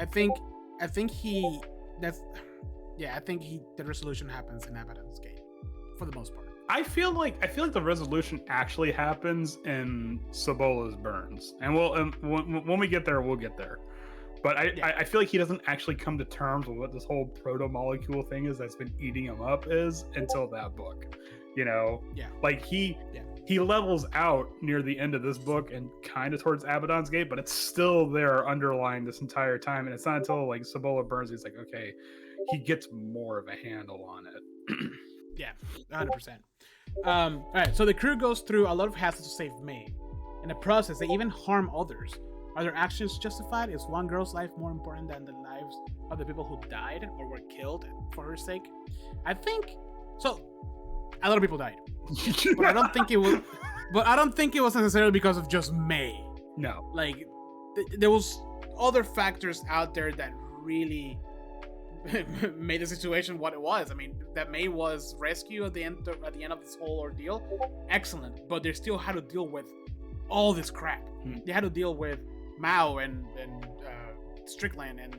think the resolution happens in Abaddon's Gate for the most part. I feel like the resolution actually happens in Cibola Burns, and when we get there, we'll get there. But I feel like he doesn't actually come to terms with what this whole proto-molecule thing is that's been eating him up is until that book. You know, like he levels out near the end of this book and kind of towards Abaddon's Gate, but it's still there underlying this entire time. And it's not until like Cibola Burns he's like, okay, he gets more of a handle on it. Yeah, 100%. All right, so the crew goes through a lot of hassle to save May. In the process, they even harm others. Are their actions justified? Is one girl's life more important than the lives of the people who died or were killed for her sake? I think so. A lot of people died, but I don't think it was. But I don't think it was necessarily because of just May. No, like there was other factors out there that really made the situation what it was. I mean, that May was rescued at the end of this whole ordeal. Excellent, but they still had to deal with all this crap. They had to deal with Mao and Strickland and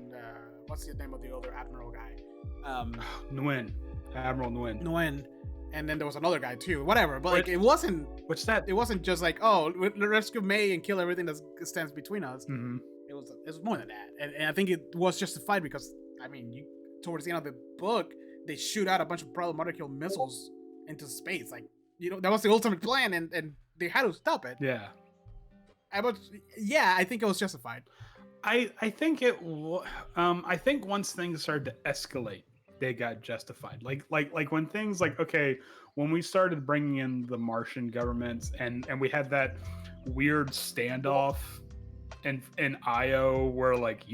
what's the name of the other admiral guy? Nguyen, Admiral Nguyen. Nguyen, and then there was another guy too. Whatever, but like it wasn't. What's that? It wasn't just like, oh, rescue May and kill everything that stands between us. Mm-hmm. It was more than that, and I think it was justified because I mean, towards the end of the book, they shoot out a bunch of proto-molecule missiles into space. Like, you know, that was the ultimate plan, and they had to stop it. Yeah. I think it was justified. I think I think once things started to escalate, they got justified. Like when things like, okay, when we started bringing in the Martian governments and we had that weird standoff in Io where like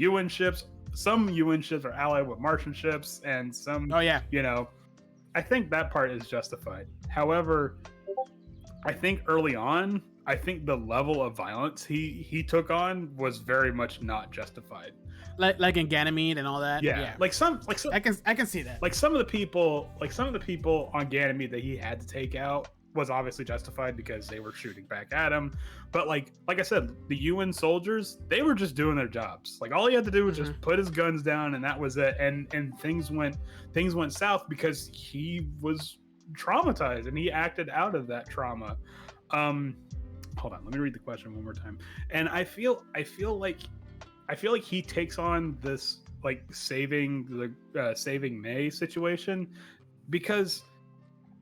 some UN ships are allied with Martian ships and some, you know, I think that part is justified. However, I think early on, I think the level of violence he took on was very much not justified. Like in Ganymede and all that. Yeah. Like some I can see that. Like some of the people on Ganymede that he had to take out was obviously justified because they were shooting back at him. But like I said, the UN soldiers, they were just doing their jobs. Like all he had to do was just put his guns down and that was it. And things went south because he was traumatized and he acted out of that trauma. Hold on, let me read the question one more time. And I feel like he takes on this like saving May situation because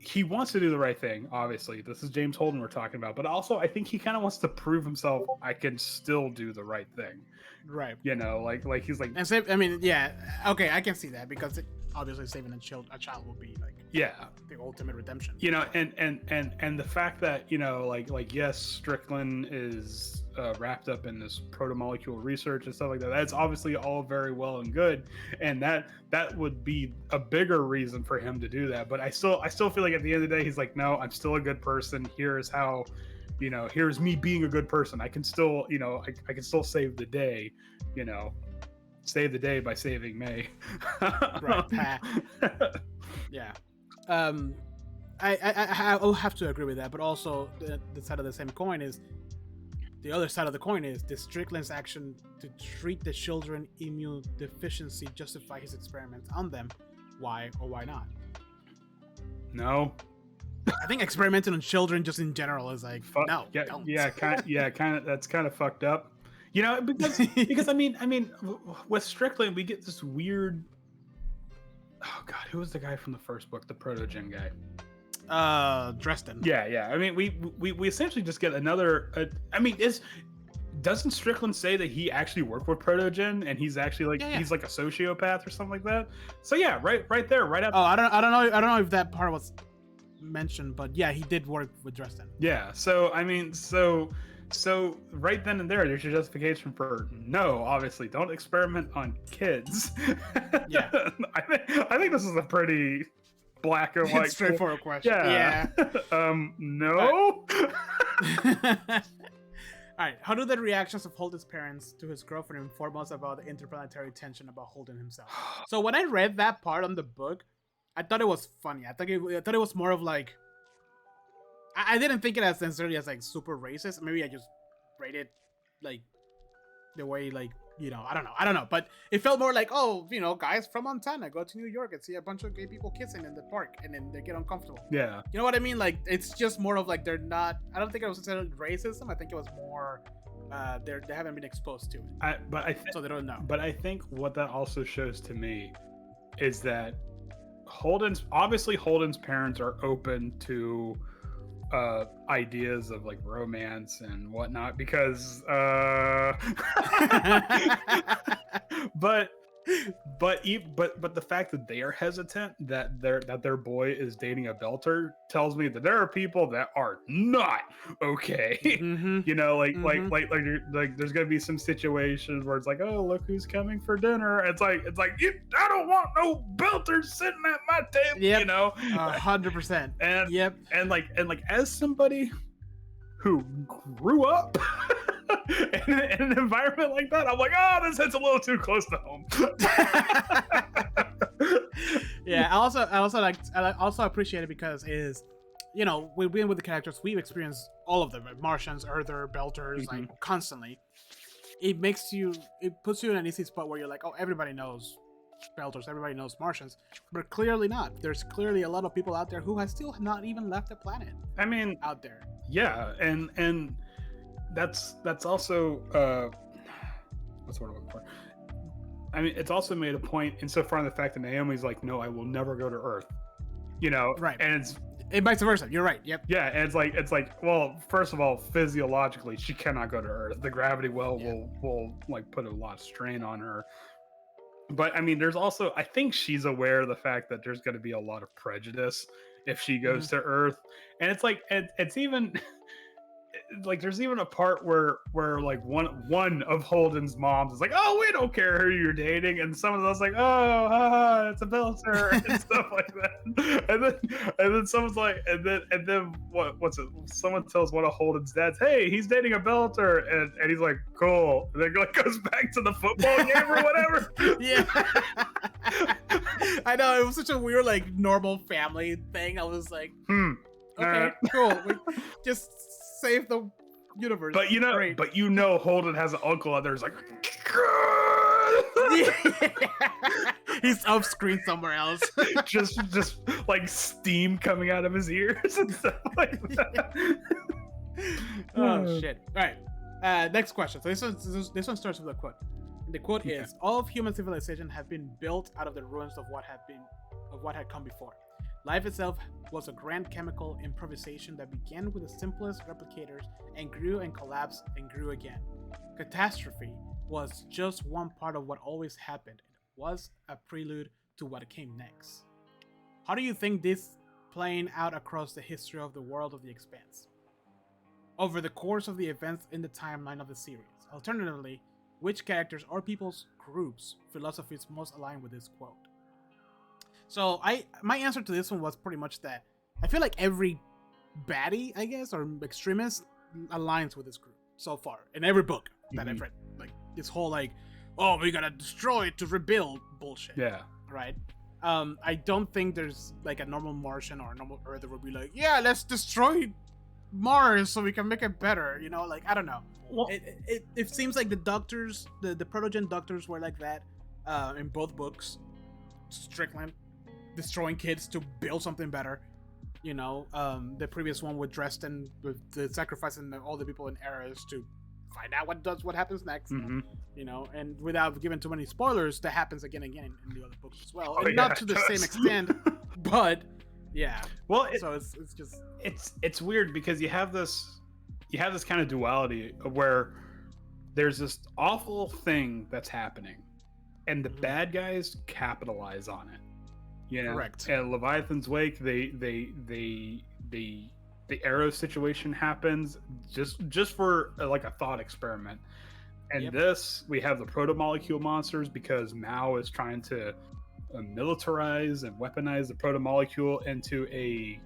he wants to do the right thing. Obviously, this is James Holden we're talking about, but also I think he kind of wants to prove himself. I can still do the right thing. Right. You know, like he's like, and save, I mean, yeah, okay, I can see that because obviously saving a child will be like yeah, the ultimate redemption. You know, and the fact that, you know, like yes, Strickland is wrapped up in this proto-molecule research and stuff like that. That's obviously all very well and good, and that would be a bigger reason for him to do that. But I still feel like at the end of the day, he's like, no, I'm still a good person. Here's how, you know, here's me being a good person. I can still, you know, I can still save the day, you know, save the day by saving May. Right. Yeah. I'll have to agree with that, but also the side of the same coin is, the other side of the coin is, the Strickland's action to treat the children immune deficiency justify his experiments on them? Why or why not? No. I think experimenting on children just in general is like, no. Yeah, don't. kind of. That's kind of fucked up. You know, because I mean, with Strickland, we get this weird. Oh God, who was the guy from the first book, the Protogen guy? Dresden. Yeah. I mean, we essentially just get another. I mean, doesn't Strickland say that he actually worked with Protogen and he's actually like he's like a sociopath or something like that? So yeah, right there, right after. Oh, I don't know if that part was mentioned, but yeah, he did work with Dresden. Yeah. So I mean, so right then and there's your justification for no, obviously don't experiment on kids. Yeah. I think this is a pretty black and white straightforward question. Yeah. No. All right. How do the reactions of Holden's parents to his girlfriend inform us about the interplanetary tension about Holden himself? So when I read that part on the book, I thought it was funny. I thought it was more of like, I didn't think it as necessarily as like super racist. Maybe I just read it like the way, like, you know, I don't know. But it felt more like, oh, you know, guys from Montana go to New York and see a bunch of gay people kissing in the park, and then they get uncomfortable. Yeah. You know what I mean? Like, it's just more of like, they're not. I don't think it was necessarily racism. I think it was more they haven't been exposed to it. So they don't know. But I think what that also shows to me is that Holden's parents are open to ideas of like romance and whatnot because but the fact that they are hesitant that their boy is dating a belter tells me that there are people that are not okay. Mm-hmm. You know, like there's gonna be some situations where it's like, oh, look who's coming for dinner. It's like I don't want no belters sitting at my table. Yep. You know, 100%. And yep. And like as somebody who grew up in an environment like that, I'm like, oh, this hits a little too close to home. Yeah, I also appreciate it because you know, we've been with the characters, we've experienced all of them, like Martians, Earther, Belters, like constantly. It puts you in an easy spot where you're like, oh, everybody knows Belters, everybody knows Martians, but clearly not. There's clearly a lot of people out there who have still not even left the planet. I mean, out there. Yeah, and that's also what's the word I'm looking for? I mean, it's also made a point insofar in the fact that Naomi's like, no, I will never go to Earth. You know, right? And vice versa. You're right. Yep. Yeah, and it's like, well, first of all, physiologically, she cannot go to Earth. The gravity well will like put a lot of strain on her. But I mean, there's also, I think she's aware of the fact that there's going to be a lot of prejudice if she goes to Earth, and it's like, it's even. Like there's even a part where like one of Holden's moms is like, oh, we don't care who you're dating, and some of those like, oh, haha, it's a belter and stuff like that, and then someone's like, and then what's it? Someone tells one of Holden's dads, hey, he's dating a belter, and he's like, cool, and then like goes back to the football game or whatever. Yeah. I know, it was such a weird like normal family thing. I was like, okay, cool, we just save the universe. But you know Holden has an uncle out there who's like, he's off screen somewhere else. just like steam coming out of his ears and stuff like that. Oh shit. All right, next question. So this one starts with a quote. The quote is, all of human civilization have been built out of the ruins of what had come before. Life itself was a grand chemical improvisation that began with the simplest replicators and grew and collapsed and grew again. Catastrophe was just one part of what always happened. It was a prelude to what came next. How do you think this playing out across the history of the world of the Expanse over the course of the events in the timeline of the series? Alternatively, which characters or people's groups' philosophies most align with this quote? So my answer to this one was pretty much that I feel like every baddie, I guess, or extremist aligns with this group so far in every book that I've read. Like this whole like, oh, we gotta destroy it to rebuild bullshit. Yeah. Right. I don't think there's like a normal Martian or a normal Earth that would be like, yeah, let's destroy Mars so we can make it better. You know, like I don't know. Well, it seems like the doctors, the protogen doctors were like that in both books. Strickland destroying kids to build something better. You know, the previous one with Dresden, with the sacrificing all the people in Eras to find out what happens next. You know, and without giving too many spoilers, that happens again and again in the other books as well. Oh, and not to the same extent, but yeah. Well, so it's just it's weird because you have this kind of duality where there's this awful thing that's happening, and the bad guys capitalize on it. You know, correct. At Leviathan's Wake, the Arrow situation happens just for like a thought experiment. And this, we have the proto-molecule monsters because Mao is trying to militarize and weaponize the proto-molecule into a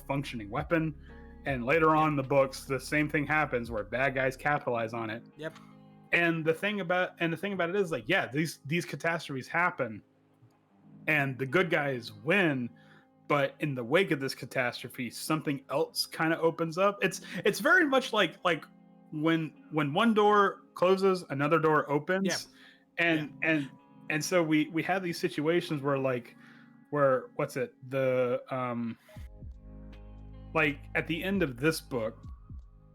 functioning weapon. And later on in the books, the same thing happens where bad guys capitalize on it. Yep. And the thing about it is like, yeah, these catastrophes happen, and the good guys win. But in the wake of this catastrophe, something else kind of opens up. It's very much like when one door closes, another door opens. And so we have these situations where what's it? The like at the end of this book,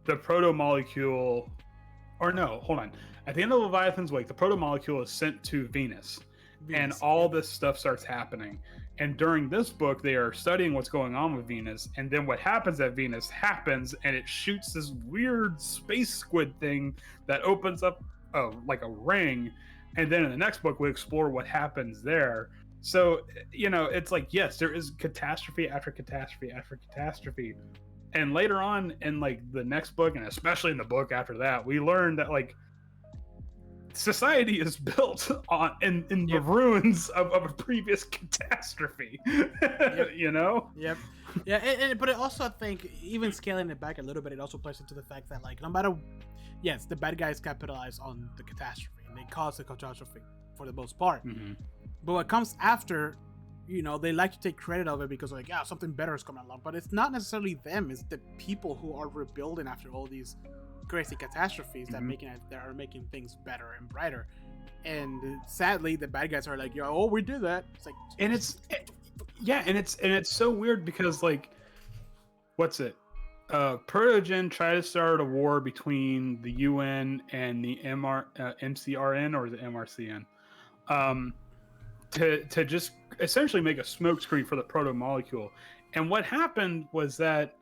the proto-molecule, or no, hold on. At the end of Leviathan's Wake, the proto-molecule is sent to Venus. And all this stuff starts happening. And during this book, they are studying what's going on with Venus. And then what happens at Venus happens, and it shoots this weird space squid thing that opens up like a ring. And then in the next book, we explore what happens there. So, you know, it's like, yes, there is catastrophe after catastrophe after catastrophe. And later on in like the next book, and especially in the book after that, we learn that like society is built on in the ruins of a previous catastrophe. You know? Yeah, but it also, I think, even scaling it back a little bit, it also plays into the fact that like no matter, yes, the bad guys capitalize on the catastrophe and they cause the catastrophe for the most part. But what comes after, you know, they like to take credit of it because like, yeah, something better is coming along, but it's not necessarily them, it's the people who are rebuilding after all these crazy catastrophes that are making things better and brighter. And sadly, the bad guys are like, yo, oh, we did that. It's like, and it's so weird because like, what's it? Protogen tried to start a war between the UN and the MCRN or the MRCN, to just essentially make a smokescreen for the proto-molecule. And what happened was that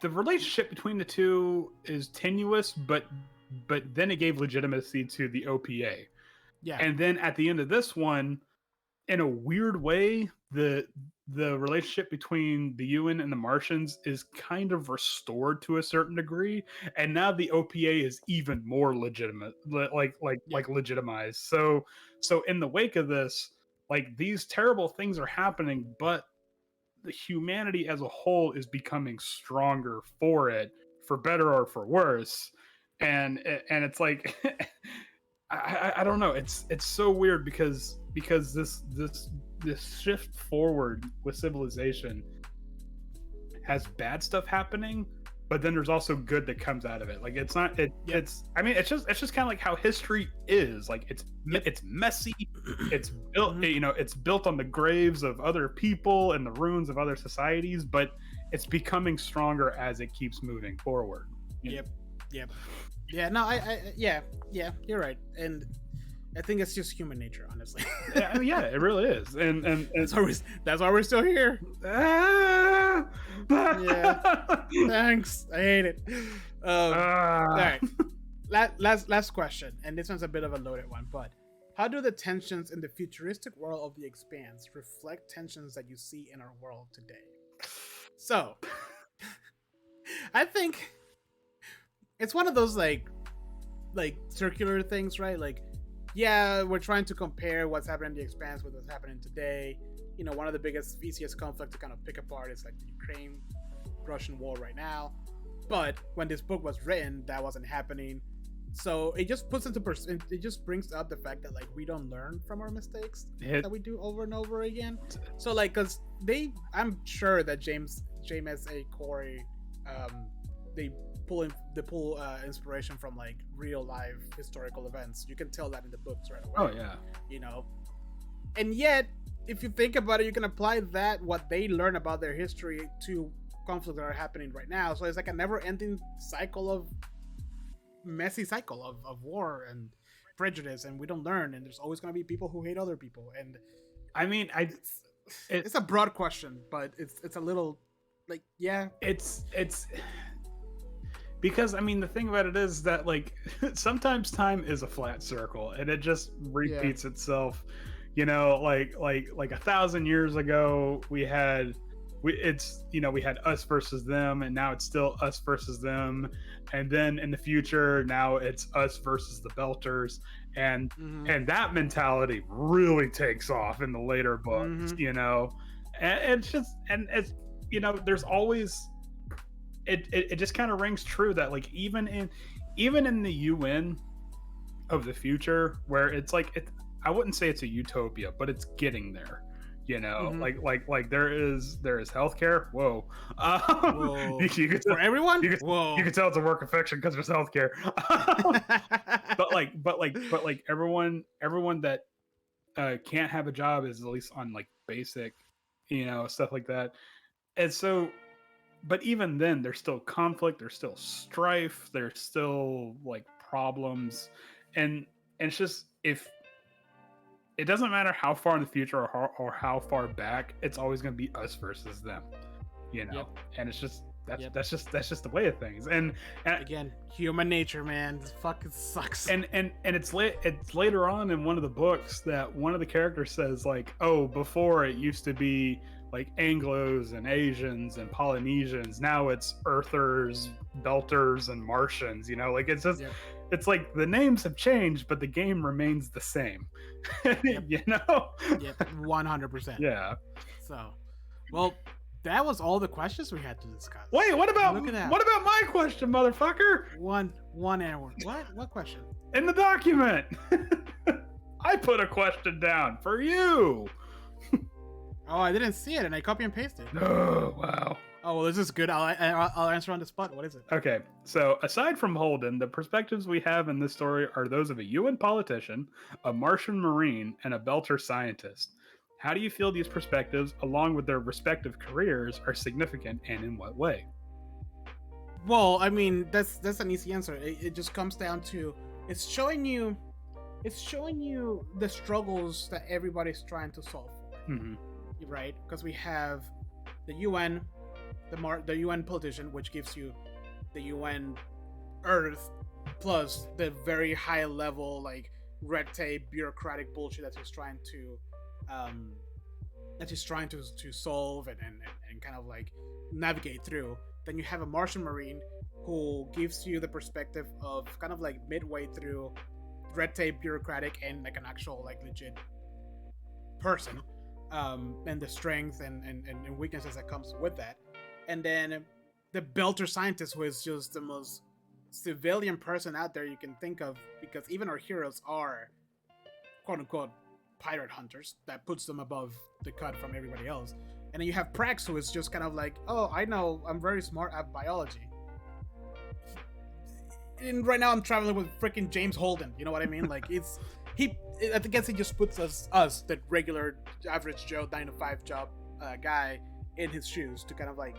the relationship between the two is tenuous, but then it gave legitimacy to the OPA. Yeah. And then at the end of this one, in a weird way, the relationship between the UN and the Martians is kind of restored to a certain degree, and now the OPA is even more legitimate, like legitimized. So in the wake of this, like these terrible things are happening, but the humanity as a whole is becoming stronger for it, for better or for worse. And it's like I don't know, it's so weird because this shift forward with civilization has bad stuff happening, but then there's also good that comes out of it. Like it's not it's just kind of like how history is. Like it's messy, it's built it's built on the graves of other people and the ruins of other societies, but it's becoming stronger as it keeps moving forward. Yeah, no, you're right. And I think it's just human nature, honestly. Yeah, it really is, and That's why we're still here. Ah! Yeah. Thanks. I hate it. All right. Last question, and this one's a bit of a loaded one, but how do the tensions in the futuristic world of The Expanse reflect tensions that you see in our world today? So, I think it's one of those like circular things, right? Like, yeah, we're trying to compare what's happening in The Expanse with what's happening today. You know, one of the biggest, easiest conflict to kind of pick apart is like the Ukraine-Russian war right now. But when this book was written, that wasn't happening. So it just puts into it just brings up the fact that like we don't learn from our mistakes that we do over and over again. So like, cause I'm sure that James A. Corey, they pull inspiration from like real life historical events. You can tell that in the books right away. Oh yeah, you know. And yet, if you think about it, you can apply what they learn about their history to conflicts that are happening right now. So it's like a never-ending messy cycle of war and prejudice, and we don't learn, and there's always going to be people who hate other people. And I mean, it's a broad question, but it's a little like, yeah, it's because I mean the thing about it is that like sometimes time is a flat circle and it just repeats itself. You know, like 1,000 years ago we had us versus them, and now it's still us versus them, and then in the future now it's us versus the Belters, and that mentality really takes off in the later books. You know, and it's you know, there's always it just kind of rings true that like even in the UN of the future, where it's like I wouldn't say it's a utopia, but it's getting there. You know, like there is healthcare. Whoa, you could tell, for everyone. You could tell it's a work of fiction because there's healthcare. but everyone that can't have a job is at least on like basic, you know, stuff like that. And so, but even then, there's still conflict. There's still strife. There's still like problems, and it's just it doesn't matter how far in the future or how far back, it's always going to be us versus them, you know. And it's just that's just the way of things. And again, human nature, man. This fucking sucks. And it's later on in one of the books that one of the characters says like, oh, before it used to be like Anglos and Asians and Polynesians. Now it's Earthers, Belters, and Martians. You know, like it's just. It's like the names have changed, but the game remains the same. You know? 100%. Yeah. So, well, that was all the questions we had to discuss. Wait, what about my question, motherfucker? One hour. What question? In the document. I put a question down for you. Oh, I didn't see it, and I copy and pasted. Oh, wow. Oh, well, this is good. I'll answer on the spot. What is it? Okay, so aside from Holden, the perspectives we have in this story are those of a UN politician, a Martian Marine, and a Belter scientist. How do you feel these perspectives, along with their respective careers, are significant, and in what way? Well, I mean, that's an easy answer. It just comes down to it's showing you the struggles that everybody's trying to solve for, right? Because we have the UN. The UN politician, which gives you the UN Earth, plus the very high level like red tape, bureaucratic bullshit that he's trying to solve and kind of like navigate through. Then you have a Martian Marine who gives you the perspective of kind of like midway through red tape, bureaucratic, and like an actual like legit person, and the strength and weaknesses that comes with that. And then the Belter scientist, who is just the most civilian person out there you can think of, because even our heroes are quote-unquote pirate hunters. That puts them above the cut from everybody else. And then you have Prax, who is just kind of like, oh, I know, I'm very smart at biology. And right now I'm traveling with freaking James Holden, you know what I mean? Like, I guess he just puts us, the regular average Joe 9-to-5 job guy, in his shoes to kind of like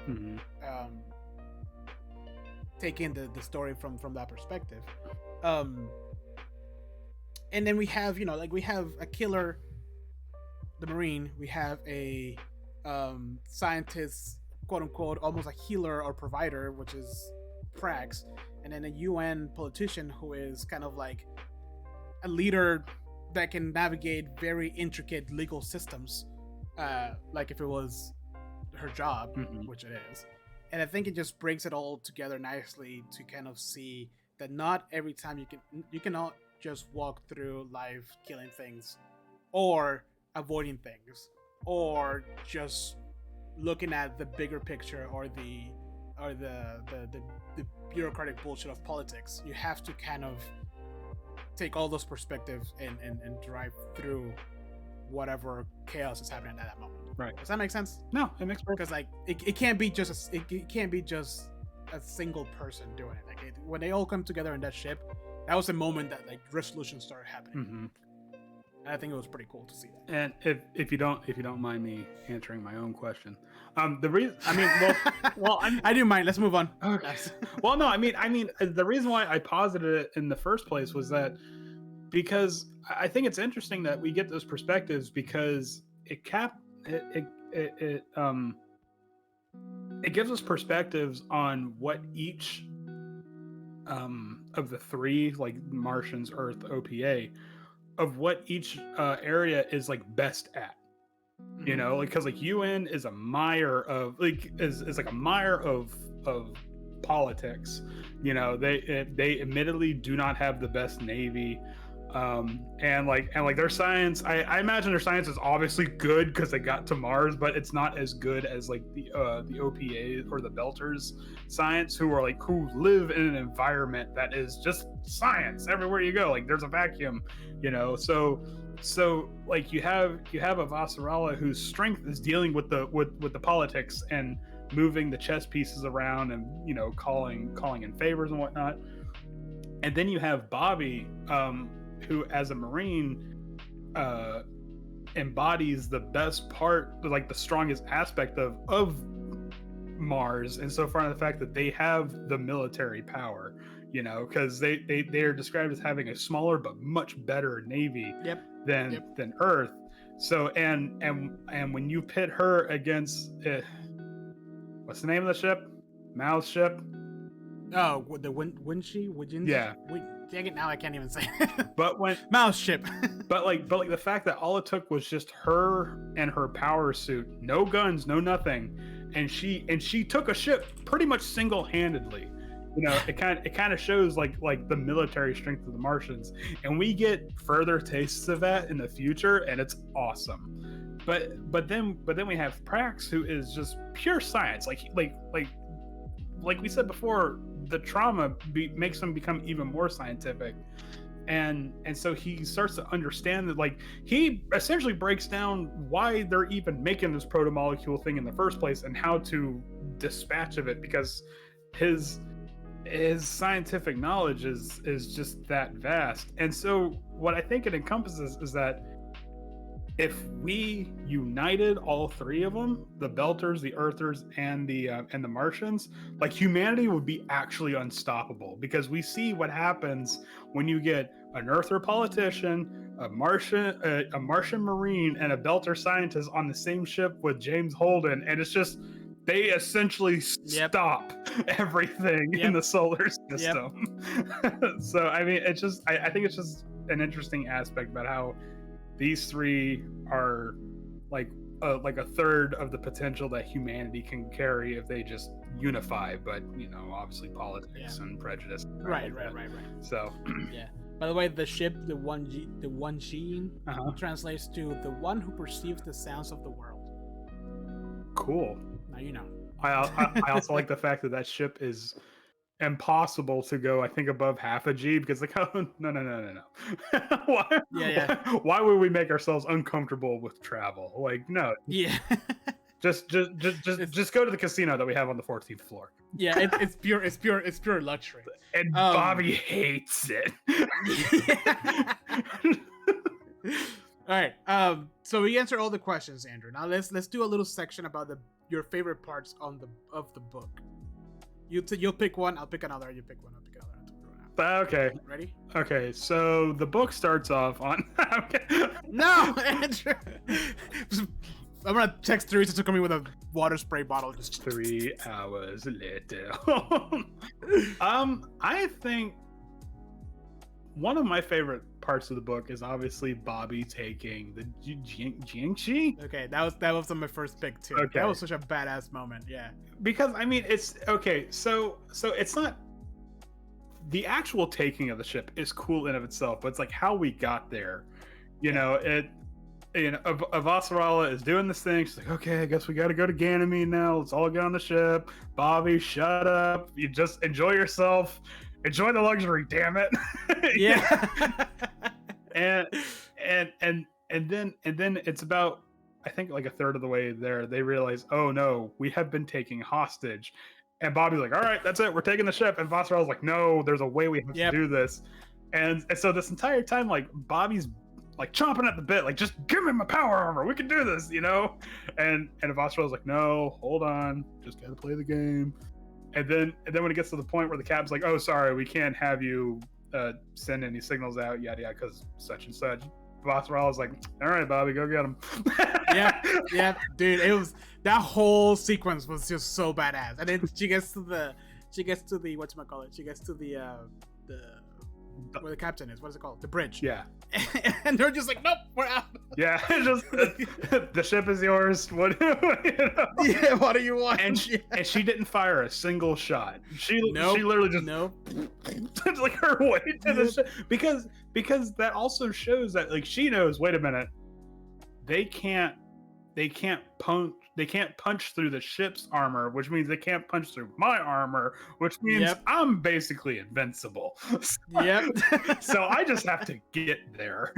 take in the story from that perspective. and then we have, you know, like we have a killer, the Marine. We have a scientist, quote unquote, almost a healer or provider, which is Prax, and then a UN politician who is kind of like a leader that can navigate very intricate legal systems, like if it was her job, which it is. And I think it just brings it all together nicely to kind of see that not every time you cannot just walk through life killing things, or avoiding things, or just looking at the bigger picture or the bureaucratic bullshit of politics. You have to kind of take all those perspectives and drive through whatever chaos is happening at that moment. Right. Does that make sense? No, it makes perfect. Because like it can't be just it can't be just a single person doing it. Like when they all come together in that ship, that was the moment that like resolution started happening. And I think it was pretty cool to see that. And if you don't mind me answering my own question, the reason, I mean, well, I do mind. Let's move on. Okay. Well, no, I mean, the reason why I posited it in the first place was that because I think it's interesting that we get those perspectives, because it gives us perspectives on what each of the three, like Martians, Earth, OPA, of what each area is like best at, you know, like because like UN is a mire of is like a mire of politics, you know. They admittedly do not have the best navy, and like their science, I imagine their science is obviously good because they got to Mars, but it's not as good as like the OPA or the Belters science, who live in an environment that is just science everywhere you go. Like there's a vacuum, you know. So like you have a Vasarala whose strength is dealing with the politics and moving the chess pieces around and, you know, calling in favors and whatnot. And then you have Bobbie, who as a Marine embodies the best part, like the strongest aspect of Mars, and so far in the fact that they have the military power, you know, because they are described as having a smaller but much better navy than Earth. So and when you pit her against what's the name of the ship? Mao's ship? Oh, the Winchi? Yeah. Dang it, now I can't even say it. But when Mouse ship. but like the fact that all it took was just her and her power suit, no guns, no nothing, and she took a ship pretty much single-handedly. You know, it kind of shows like the military strength of the Martians, and we get further tastes of that in the future, and it's awesome. But then we have Prax, who is just pure science. Like we said before, the trauma makes him become even more scientific, and so he starts to understand that, like, he essentially breaks down why they're even making this proto-molecule thing in the first place and how to dispatch of it, because his scientific knowledge is just that vast. And so what I think it encompasses is that if we united all three of them, the Belters, the Earthers, and the Martians, like, humanity would be actually unstoppable, because we see what happens when you get an Earther politician, a Martian Marine, and a Belter scientist on the same ship with James Holden, and it's just, they essentially stop everything in the solar system. So I mean, it's just, I think it's just an interesting aspect about how these three are like a third of the potential that humanity can carry if they just unify. But, you know, obviously politics and prejudice. Right. So yeah. By the way, the ship, the one Gene, translates to the one who perceives the sounds of the world. Cool. Now you know. I also like the fact that ship is impossible to go, I think, above half a G, because like, oh, no. Why would we make ourselves uncomfortable with travel? Like, no. Yeah. just go to the casino that we have on the 14th floor. Yeah, it's pure luxury. And Bobbie hates it. All right. So we answered all the questions, Andrew. Now let's do a little section about your favorite parts of the book. You'll pick one, I'll pick another. You pick one, I'll pick another. Okay. Ready? Okay. So the book starts off on. Okay. No, Andrew. I'm gonna text Teresa to come in with a water spray bottle. Just 3 hours later. I think one of my favorite parts of the book is obviously Bobbie taking the Jiangxi. Okay, that was my first pick too. Okay. That was such a badass moment. Yeah. Because I mean, it's okay. So it's not the actual taking of the ship is cool in of itself, but it's like how we got there. You know, Avasarala is doing this thing. She's like, okay, I guess we got to go to Ganymede now. Let's all get on the ship. Bobbie, shut up. You just enjoy yourself. Enjoy the luxury, damn it. Yeah. and then it's about, I think, like a third of the way there, they realize, oh no, we have been taken hostage. And Bobbie's like, all right, that's it, we're taking the ship. And Vasarala's like, no, there's a way we have to do this. And so this entire time, like, Bobbie's like chomping at the bit, like, just give me my power armor, we can do this, you know? And Vasarala's like, no, hold on, just gotta play the game. And then when it gets to the point where the captain's like, oh, sorry, we can't have you send any signals out, yada yada, because such and such. Vasarala's like, all right, Bobbie, go get him. yeah, dude, it was, that whole sequence was just so badass. And then she gets to the whatchamacallit, she gets to the where the captain is, what is it called, the bridge. Yeah. And they're just like, nope, we're out. Yeah, just the ship is yours. What? You know? Yeah, what do you want? And she didn't fire a single shot. She literally just like her way to the ship, because that also shows that, like, she knows, wait a minute, they can't punch through the ship's armor, which means they can't punch through my armor, which means I'm basically invincible. Yep. So I just have to get there.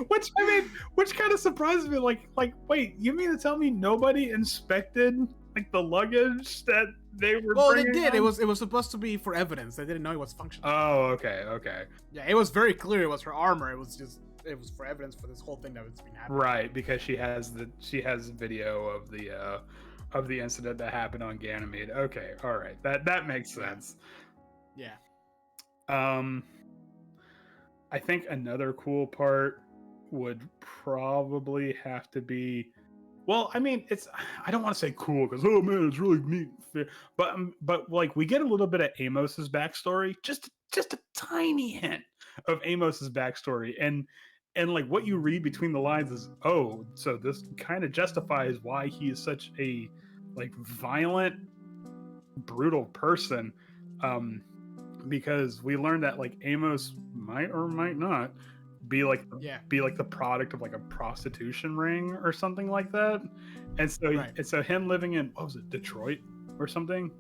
Which kind of surprises me. Like, wait, you mean to tell me nobody inspected like the luggage that they were? Well, they bringing did. on? It was supposed to be for evidence. They didn't know it was functional. Oh, okay. Yeah, it was very clear it was her armor. It was for evidence for this whole thing that was being happening. Right, because she has video of the incident that happened on Ganymede. Okay, all right, that makes sense. Yeah. I think another cool part would probably have to be, well, I mean, I don't want to say cool because, oh man, it's really neat, but like we get a little bit of Amos's backstory, just a tiny hint of Amos's backstory, and like what you read between the lines is, oh, so this kind of justifies why he is such a like violent, brutal person, because we learned that like Amos might or might not be like the product of like a prostitution ring or something like that, and so him living in, what was it, Detroit or something?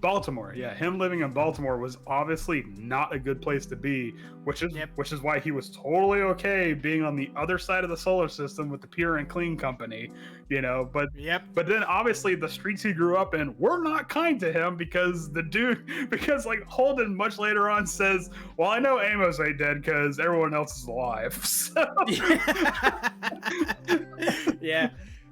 Baltimore. Yeah, him living in Baltimore was obviously not a good place to be, which is why he was totally okay being on the other side of the solar system with the Pure and Clean Company, you know. But then obviously the streets he grew up in were not kind to him, because like Holden much later on says, well, I know Amos ain't dead because everyone else is alive. So.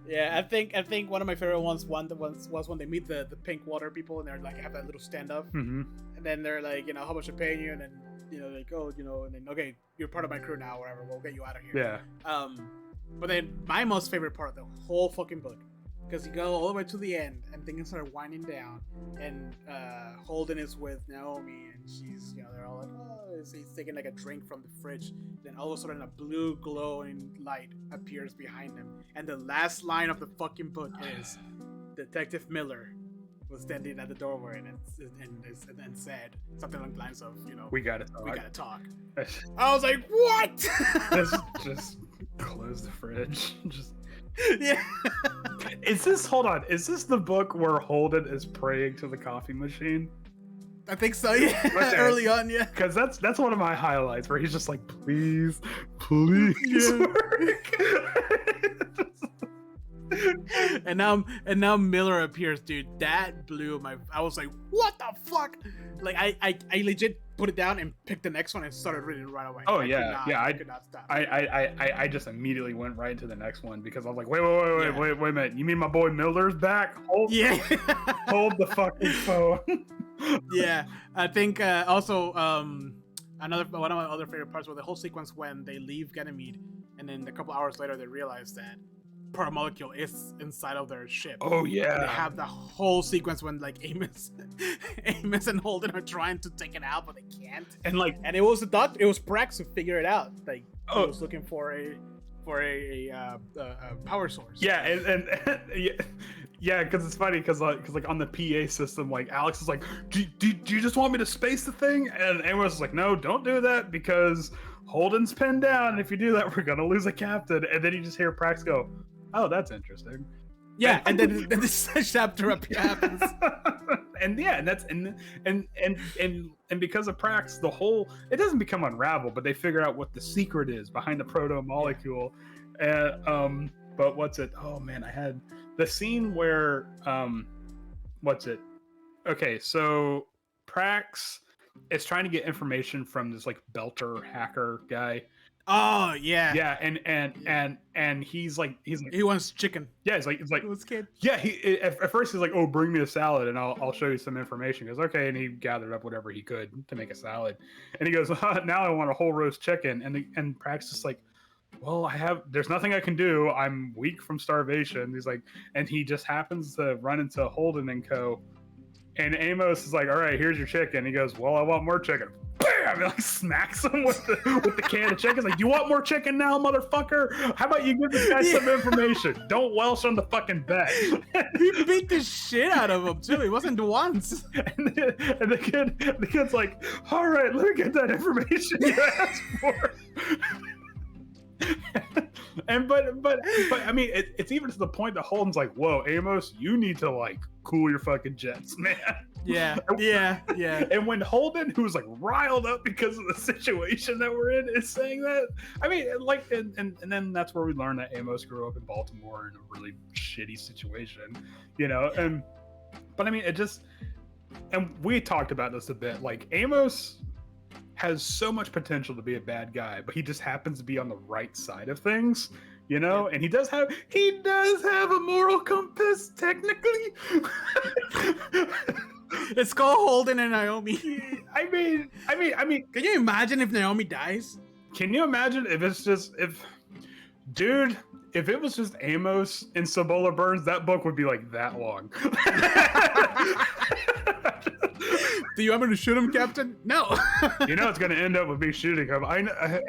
Yeah, I think one of my favorite ones was when they meet the pink water people, and they're like have that little stand up, and then they're like, you know, how much I'm paying you, and then, you know, like, oh, you know, and then, okay, you're part of my crew now, whatever, we'll get you out of here. Yeah. But then my most favorite part of the whole fucking book, because you go all the way to the end and things start winding down, and Holden is with Naomi, and she's, you know, they're all like, oh, he's taking like a drink from the fridge, then all of a sudden a blue glowing light appears behind him, and the last line of the fucking book is, Detective Miller was standing at the doorway and said something along the lines of, you know, we gotta talk. I was like, what? just close the fridge. Just yeah. Is this the book where Holden is praying to the coffee machine? I think so, yeah. Okay. Early on, yeah. Because that's one of my highlights, where he's just like, please work. and now Miller appears, dude. That blew my. I was like, what the fuck? Like I legit put it down and picked the next one and started reading right away. Oh I I could not stop. I just immediately went right into the next one because I was like, wait a minute. You mean my boy Miller's back? Hold the fucking phone. Yeah, I think also another one of my other favorite parts was the whole sequence when they leave Ganymede, and then a couple hours later they realize that Proto Molecule is inside of their ship. Oh yeah. And they have the whole sequence when like Amos and Holden are trying to take it out, but they can't. And it was Prax who figured it out. Like he was looking for a power source. Yeah, and yeah, because it's funny because like on the PA system, like Alex is like, do you just want me to space the thing? And Amos is like, no, don't do that because Holden's pinned down. And if you do that, we're gonna lose a captain. And then you just hear Prax go, oh, that's interesting. Yeah, and then this chapter up here happens. And yeah, and that's and because of Prax, it doesn't become unraveled, but they figure out what the secret is behind the proto molecule. And but what's it? Oh man, I had the scene where what's it? Okay, so Prax is trying to get information from this like Belter hacker guy. Oh yeah. Yeah, and he's like he wants chicken. Yeah, it's like Let's kid. yeah. He at first he's like, oh, bring me a salad and I'll show you some information. He goes, okay, and he gathered up whatever he could to make a salad, and he goes, now I want a whole roast chicken, and Prax is like, well, there's nothing I can do. I'm weak from starvation. He's like, and he just happens to run into Holden and co. And Amos is like, all right, here's your chicken. He goes, well, I want more chicken. Bam! Like smacks him with the can of chicken. He's like, you want more chicken now, motherfucker? How about you give this guy some information? Don't welch on the fucking bed. He beat the shit out of him too. He wasn't once. And the kid's like, all right, let me get that information you asked for. And but I mean it's even to the point that Holden's like, whoa, Amos, you need to like cool your fucking jets, man. Yeah. And when Holden, who's like riled up because of the situation that we're in, is saying that, I mean, like, and then that's where we learn that Amos grew up in Baltimore in a really shitty situation, you know. But I mean, it just, and we talked about this a bit. Like Amos has so much potential to be a bad guy, but he just happens to be on the right side of things, you know. And he does have a moral compass, technically. It's called Holden and Naomi. I mean, can you imagine if Naomi dies? Can you imagine if it was just Amos and Cibola Burns, that book would be like that long. Do you want me to shoot him, Captain? No. You know it's going to end up with me shooting him.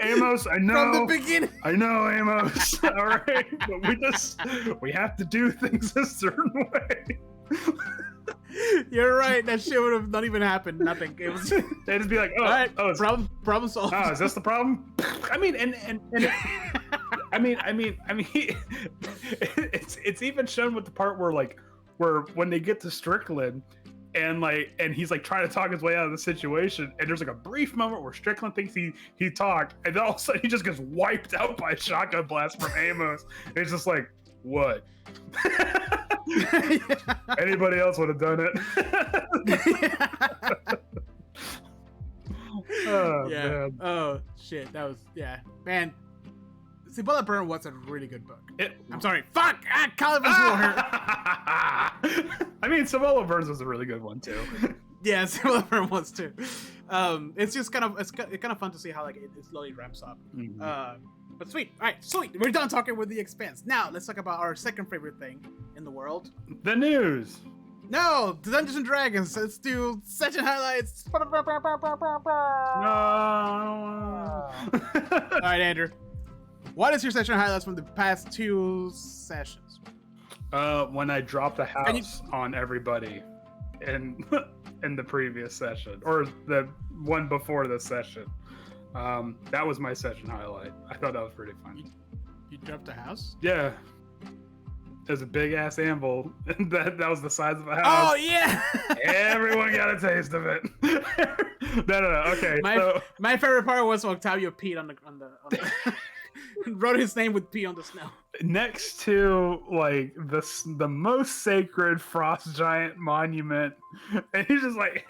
Amos, I know. From the beginning. I know, Amos. All right. But we have to do things a certain way. You're right. That shit would have not even happened. Nothing. It was. They'd just be like, oh, all right, oh, problem solved. Oh, is this the problem? I mean, it's even shown with the part where when they get to Strickland, and he's like trying to talk his way out of the situation, and there's like a brief moment where Strickland thinks he talked, and then all of a sudden he just gets wiped out by a shotgun blast from Amos. And it's just like, what? Anybody else would have done it. Oh, yeah. Man. Oh shit. That was man. Cibola Burns was a really good book. I'm sorry. Fuck! Caliban will hurt. I mean, Cibola Burns was a really good one too. Yeah, Cibola Burns was too. It's just kind of fun to see how like it slowly ramps up. Mm-hmm. But sweet. All right, sweet. We're done talking with The Expanse. Now let's talk about our second favorite thing in the world. The news. No, the Dungeons and Dragons. Let's do session highlights. No. All right, Andrew. What is your session highlights from the past 2 sessions? When I dropped a house on everybody in the previous session, or the one before the session. That was my session highlight. I thought that was pretty fun. You dropped a house? Yeah. There's a big ass anvil. that was the size of a house. Oh yeah. Everyone got a taste of it. No. Okay. My favorite part was Octavio peed on the wrote his name with P on the snow. Next to like the most sacred frost giant monument, and he's just like,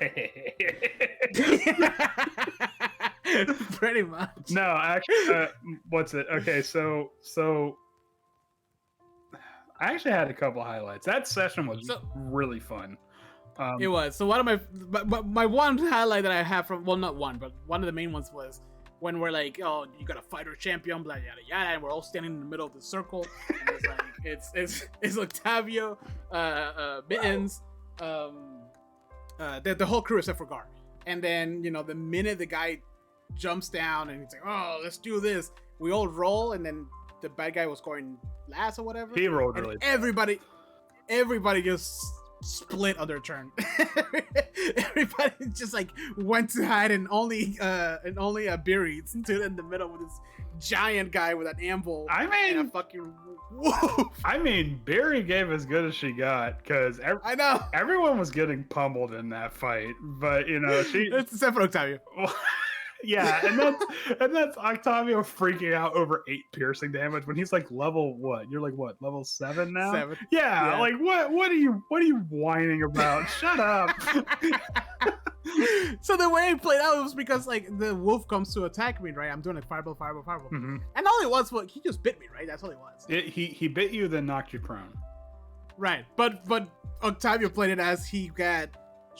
pretty much. No, actually, what's it? Okay, so I actually had a couple highlights. That session was really fun. It was. So one of my one highlight that I have from, well, not one, but one of the main ones was when we're like, oh, you got a fighter champion, blah yada yada, and we're all standing in the middle of the circle, and it's like it's Octavio, Mittens, the whole crew except for Gar, and then the minute the guy jumps down and he's like, oh, let's do this, we all roll, and then the bad guy was going last or whatever. He rolled and really. Everybody just split on their turn. Everybody just like went to hide, and only Beery stood in the middle with this giant guy with an anvil. And a fucking wolf. I mean, Beery gave as good as she got, because I know everyone was getting pummeled in that fight, but she. It's except for Octavio. Yeah, and that's Octavio freaking out over 8 piercing damage when he's like level what? You're like what? Level 7 now? 7. Yeah, like what are you whining about? Shut up. So the way it played out was because like the wolf comes to attack me, right? I'm doing like fireball. Mm-hmm. And all it was he just bit me, right? That's all it was. He bit you, then knocked you prone. Right. But Octavio played it as he got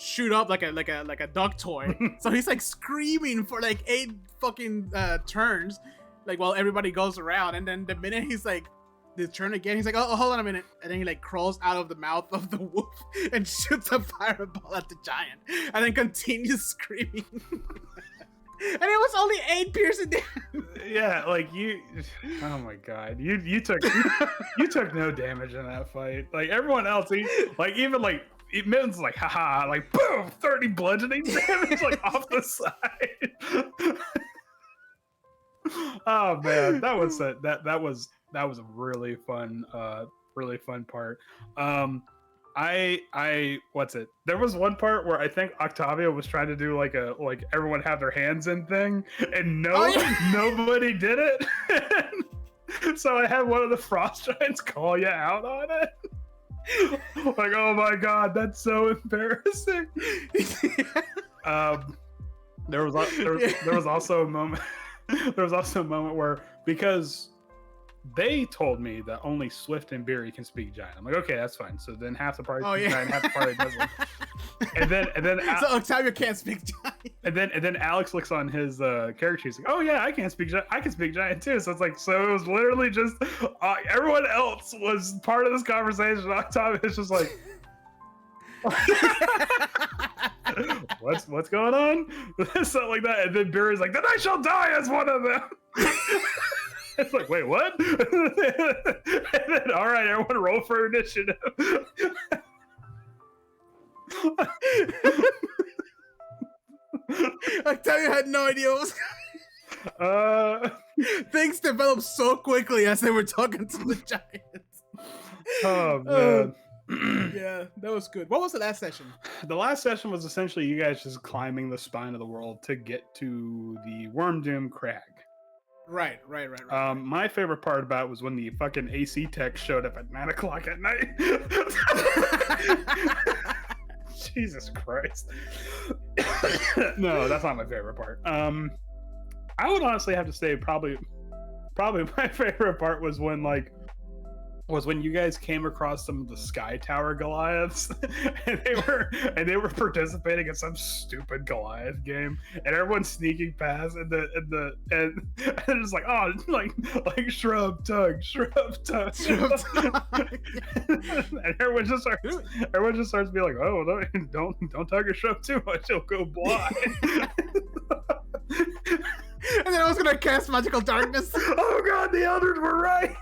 shoot up like a dog toy. So he's like screaming for like 8 fucking turns, like while everybody goes around, and then the minute he's like the turn again, he's like, oh, hold on a minute, and then he like crawls out of the mouth of the wolf and shoots a fireball at the giant, and then continues screaming. And it was only 8 piercing damage. Yeah, like you. Oh my god, you took no damage in that fight. Like everyone else, Mittens like, haha, like boom, 30 bludgeoning damage like off the side. Oh man, that was a really fun part. What's it? There was one part where I think Octavio was trying to do like everyone have their hands in thing, and nobody did it. So I had one of the frost giants call you out on it. Like, oh my god, that's so embarrassing. There was also a moment. There was also a moment where, because they told me that only Swift and Beery can speak giant. I'm like, okay, that's fine. So then half the party speaks giant, half the party doesn't. And then so Octavio can't speak giant. And then Alex looks on his character. He's like, oh yeah, I can speak giant too. So it's like, so it was literally just everyone else was part of this conversation. Octavia's just like, what's going on? Something like that. And then Beery's like, then I shall die as one of them. It's like, wait, what? And then, all right, everyone roll for initiative. Octavio had no idea what was things developed so quickly as they were talking to the giants. Oh man. Yeah, that was good. What was the last session? The last session was essentially you guys just climbing the spine of the world to get to the Wormdoom Crag. Right. My favorite part about it was when the fucking AC tech showed up at 9 o'clock at night. Jesus Christ. No, that's not my favorite part. I would honestly have to say probably my favorite part was when you guys came across some of the Sky Tower Goliaths, and they were participating in some stupid Goliath game, and everyone's sneaking past, and they're just like, oh, like shrub tug, and everyone just starts being like, oh, don't tug your shrub too much, you'll go blind. And then I was gonna cast magical darkness. Oh god, the elders were right.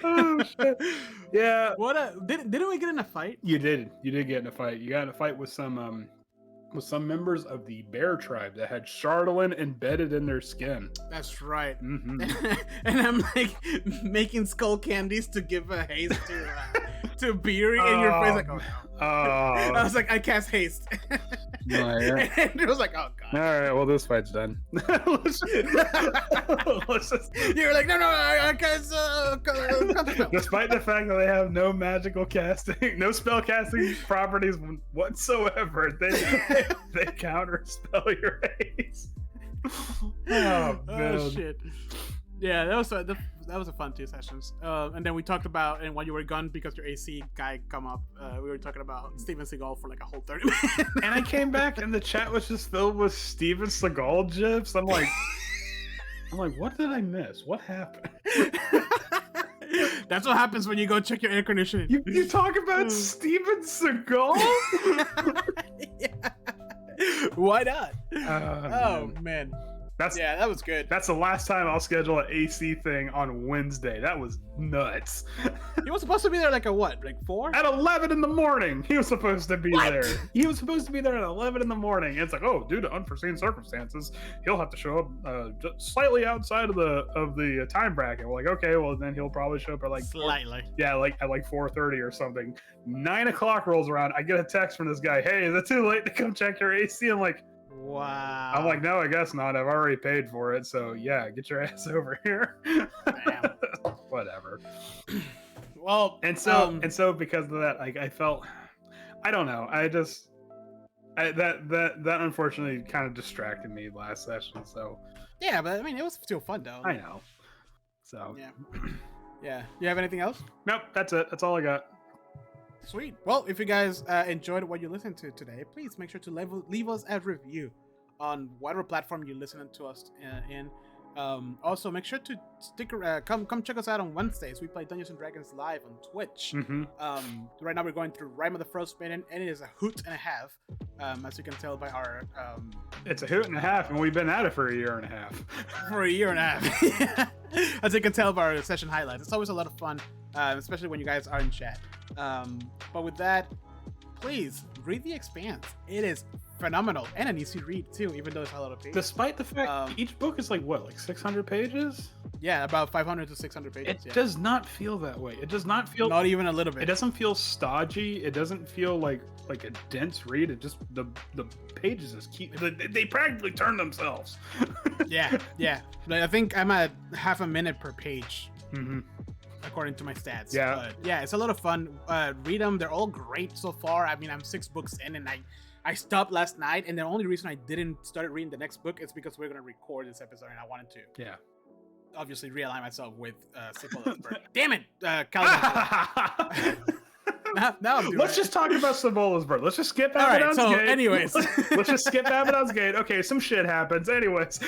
Oh shit! Yeah. Didn't we get in a fight? You did get in a fight. You got in a fight with some members of the bear tribe that had Chardolin embedded in their skin. That's right. Mm-hmm. And I'm like making skull candies to give a haste to Beery in your face. Like, oh no. I was like, I cast haste. yeah. And Andrew was like, oh god. All right, well, this fight's done. Let's just- You're like, no, because Despite the fact that they have no magical casting, no spell casting properties whatsoever, they counter spell your haste. Oh, man. shit. Yeah, that was a fun 2 sessions. And then we talked about, and while you were gone because your AC guy come up, we were talking about Steven Seagal for like a whole 30 minutes. And I came back and the chat was just filled with Steven Seagal gifs. I'm like, what did I miss? What happened? That's what happens when you go check your air conditioning. You talk about Steven Seagal? Yeah. Why not? Oh man. That's that was good. That's the last time I'll schedule an AC thing on Wednesday. That was nuts. He was supposed to be there like a what? Like 4? At 11 in the morning, he was supposed to be there. He was supposed to be there at 11 in the morning. It's like, oh, due to unforeseen circumstances, he'll have to show up just slightly outside of the time bracket. We're like, okay, well then he'll probably show up at like slightly. Like at like 4:30 or something. 9 o'clock rolls around. I get a text from this guy. Hey, is it too late to come check your AC? I'm like, wow. I'm like, no, I guess not. I've already paid for it. So yeah, get your ass over here. Whatever. Well, and so because of that, like I felt, I don't know. That unfortunately kind of distracted me last session. So yeah, but I mean, it was still fun though. I know. So yeah. You have anything else? Nope. That's it. That's all I got. Sweet. Well, if you guys enjoyed what you listened to today, please make sure to leave us a review on whatever platform you're listening to us in. Also, make sure to come check us out on Wednesdays. We play Dungeons and Dragons live on Twitch. Mm-hmm. Right now we're going through Rime of the Frostmaiden, and it is a hoot and a half, as you can tell by our. It's a hoot and a half, and we've been at it for a year and a half. For a year and a half, as you can tell by our session highlights. It's always a lot of fun, especially when you guys are in chat. But with that, please read The Expanse. It is phenomenal and an easy read too, even though it's a lot of pages. Despite the fact each book is like 600 pages? Yeah, about 500 to 600 pages. It does not feel that way. It does not feel, not even a little bit. It doesn't feel stodgy. It doesn't feel like a dense read. It just the pages just keep they practically turn themselves. yeah. Like, I think I'm at half a minute per page. Mm-hmm. According to my stats. Yeah. But yeah, it's a lot of fun. Read them. They're all great so far. I mean, I'm 6 books in, and I stopped last night, and the only reason I didn't start reading the next book is because we're going to record this episode, and I wanted to. Yeah. Obviously, realign myself with Cibola Burns. Damn it, Caliban. now I'm doing Let's just talk about Cibola's Burns. Let's just skip Abaddon's Gate. Gate. Anyways. Let's just skip Abaddon's Gate. Okay, some shit happens. Anyways.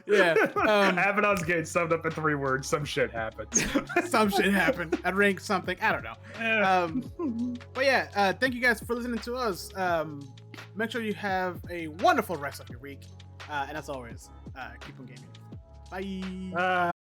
Yeah. Abaddon's Gate summed up in 3 words. Some shit happens. Some shit happened. I rank something. I don't know. But yeah, thank you guys for listening to us. Make sure you have a wonderful rest of your week. And as always, keep on gaming. Bye.